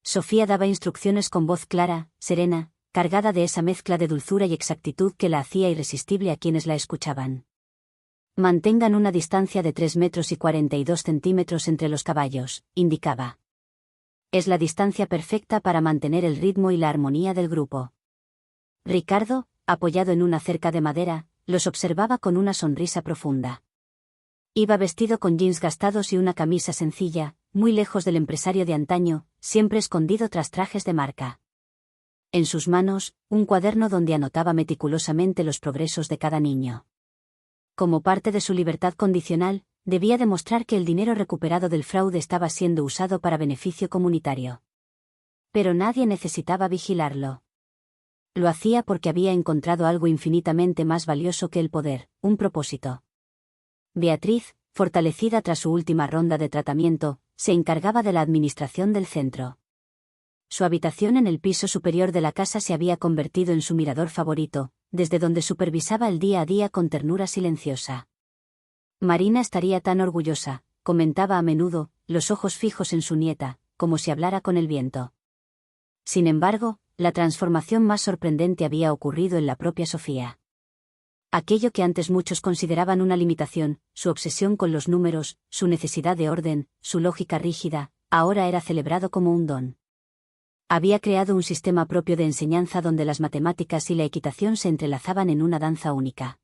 Sofía daba instrucciones con voz clara, serena, cargada de esa mezcla de dulzura y exactitud que la hacía irresistible a quienes la escuchaban. Mantengan una distancia de 3 metros y 42 centímetros entre los caballos, indicaba. Es la distancia perfecta para mantener el ritmo y la armonía del grupo. Ricardo, apoyado en una cerca de madera, los observaba con una sonrisa profunda. Iba vestido con jeans gastados y una camisa sencilla, muy lejos del empresario de antaño, siempre escondido tras trajes de marca. En sus manos, un cuaderno donde anotaba meticulosamente los progresos de cada niño. Como parte de su libertad condicional, debía demostrar que el dinero recuperado del fraude estaba siendo usado para beneficio comunitario. Pero nadie necesitaba vigilarlo. Lo hacía porque había encontrado algo infinitamente más valioso que el poder, un propósito. Beatriz, fortalecida tras su última ronda de tratamiento, se encargaba de la administración del centro. Su habitación en el piso superior de la casa se había convertido en su mirador favorito, desde donde supervisaba el día a día con ternura silenciosa. Marina estaría tan orgullosa, comentaba a menudo, los ojos fijos en su nieta, como si hablara con el viento. Sin embargo, la transformación más sorprendente había ocurrido en la propia Sofía. Aquello que antes muchos consideraban una limitación, su obsesión con los números, su necesidad de orden, su lógica rígida, ahora era celebrado como un don. Había creado un sistema propio de enseñanza donde las matemáticas y la equitación se entrelazaban en una danza única.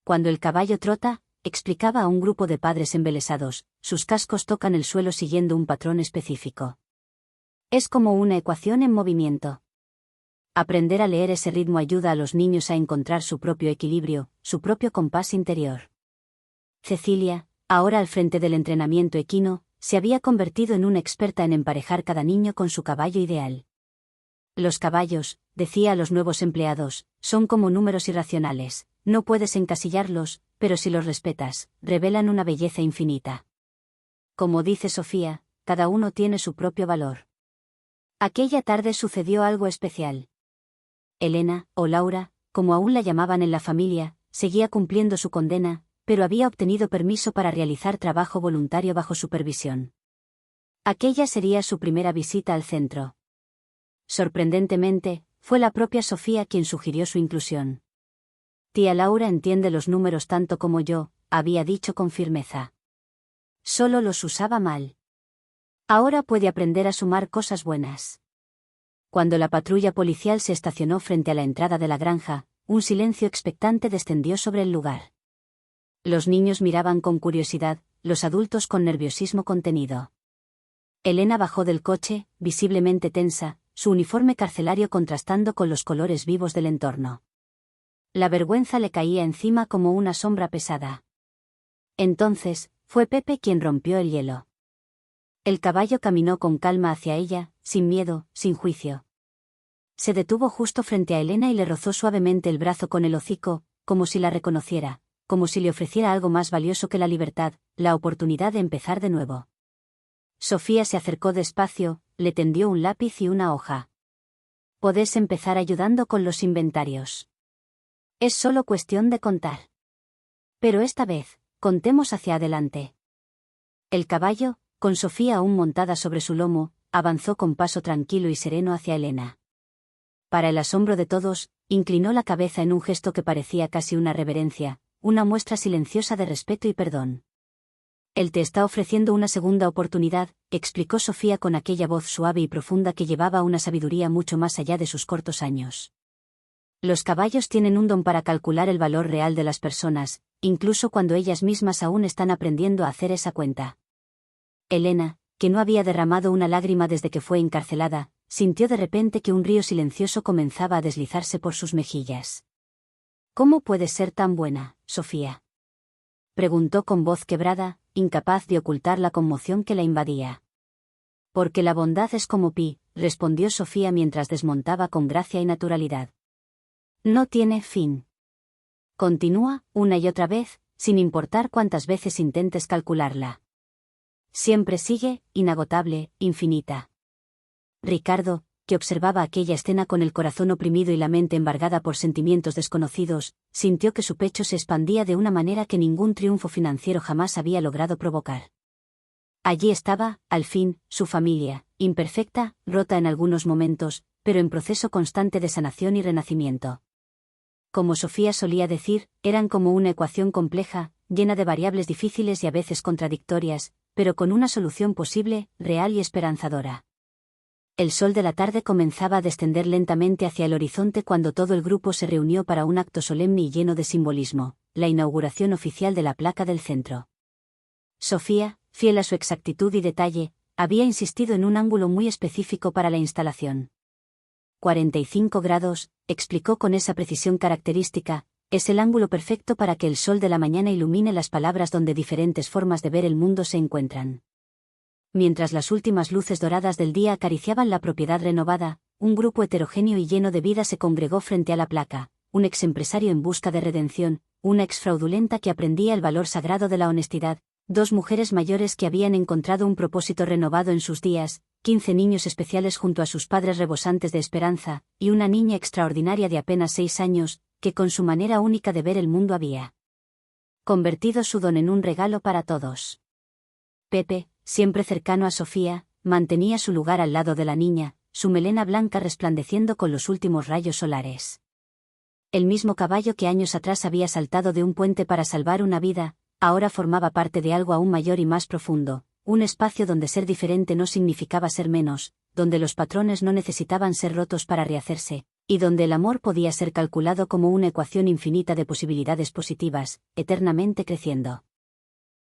Cuando el caballo trota, explicaba a un grupo de padres embelesados, sus cascos tocan el suelo siguiendo un patrón específico. Es como una ecuación en movimiento. Aprender a leer ese ritmo ayuda a los niños a encontrar su propio equilibrio, su propio compás interior. Cecilia, ahora al frente del entrenamiento equino, se había convertido en una experta en emparejar cada niño con su caballo ideal. Los caballos, decía a los nuevos empleados, son como números irracionales, no puedes encasillarlos, pero si los respetas, revelan una belleza infinita. Como dice Sofía, cada uno tiene su propio valor. Aquella tarde sucedió algo especial. Elena, o Laura, como aún la llamaban en la familia, seguía cumpliendo su condena, pero había obtenido permiso para realizar trabajo voluntario bajo supervisión. Aquella sería su primera visita al centro. Sorprendentemente, fue la propia Sofía quien sugirió su inclusión. Tía Laura entiende los números tanto como yo, había dicho con firmeza. Solo los usaba mal. Ahora puede aprender a sumar cosas buenas. Cuando la patrulla policial se estacionó frente a la entrada de la granja, un silencio expectante descendió sobre el lugar. Los niños miraban con curiosidad, los adultos con nerviosismo contenido. Elena bajó del coche, visiblemente tensa, su uniforme carcelario contrastando con los colores vivos del entorno. La vergüenza le caía encima como una sombra pesada. Entonces, fue Pepe quien rompió el hielo. El caballo caminó con calma hacia ella, sin miedo, sin juicio. Se detuvo justo frente a Elena y le rozó suavemente el brazo con el hocico, como si la reconociera, como si le ofreciera algo más valioso que la libertad, la oportunidad de empezar de nuevo. Sofía se acercó despacio, le tendió un lápiz y una hoja. Podés empezar ayudando con los inventarios. Es solo cuestión de contar. Pero esta vez, contemos hacia adelante. El caballo, con Sofía aún montada sobre su lomo, avanzó con paso tranquilo y sereno hacia Elena. Para el asombro de todos, inclinó la cabeza en un gesto que parecía casi una reverencia, una muestra silenciosa de respeto y perdón. Él te está ofreciendo una segunda oportunidad, explicó Sofía con aquella voz suave y profunda que llevaba una sabiduría mucho más allá de sus cortos años. Los caballos tienen un don para calcular el valor real de las personas, incluso cuando ellas mismas aún están aprendiendo a hacer esa cuenta. Elena, que no había derramado una lágrima desde que fue encarcelada, sintió de repente que un río silencioso comenzaba a deslizarse por sus mejillas. ¿Cómo puedes ser tan buena, Sofía?, preguntó con voz quebrada, incapaz de ocultar la conmoción que la invadía. Porque la bondad es como Pi, respondió Sofía mientras desmontaba con gracia y naturalidad. No tiene fin. Continúa, una y otra vez, sin importar cuántas veces intentes calcularla. Siempre sigue, inagotable, infinita. Ricardo, que observaba aquella escena con el corazón oprimido y la mente embargada por sentimientos desconocidos, sintió que su pecho se expandía de una manera que ningún triunfo financiero jamás había logrado provocar. Allí estaba, al fin, su familia, imperfecta, rota en algunos momentos, pero en proceso constante de sanación y renacimiento. Como Sofía solía decir, eran como una ecuación compleja, llena de variables difíciles y a veces contradictorias, pero con una solución posible, real y esperanzadora. El sol de la tarde comenzaba a descender lentamente hacia el horizonte cuando todo el grupo se reunió para un acto solemne y lleno de simbolismo, la inauguración oficial de la placa del centro. Sofía, fiel a su exactitud y detalle, había insistido en un ángulo muy específico para la instalación. 45 grados, explicó con esa precisión característica, es el ángulo perfecto para que el sol de la mañana ilumine las palabras donde diferentes formas de ver el mundo se encuentran. Mientras las últimas luces doradas del día acariciaban la propiedad renovada, un grupo heterogéneo y lleno de vida se congregó frente a la placa, un exempresario en busca de redención, una exfraudulenta que aprendía el valor sagrado de la honestidad, 2 mujeres mayores que habían encontrado un propósito renovado en sus días, 15 niños especiales junto a sus padres rebosantes de esperanza, y una niña extraordinaria de apenas 6 años, que con su manera única de ver el mundo había convertido su don en un regalo para todos. Pepe, siempre cercano a Sofía, mantenía su lugar al lado de la niña, su melena blanca resplandeciendo con los últimos rayos solares. El mismo caballo que años atrás había saltado de un puente para salvar una vida, ahora formaba parte de algo aún mayor y más profundo, un espacio donde ser diferente no significaba ser menos, donde los patrones no necesitaban ser rotos para rehacerse, y donde el amor podía ser calculado como una ecuación infinita de posibilidades positivas, eternamente creciendo.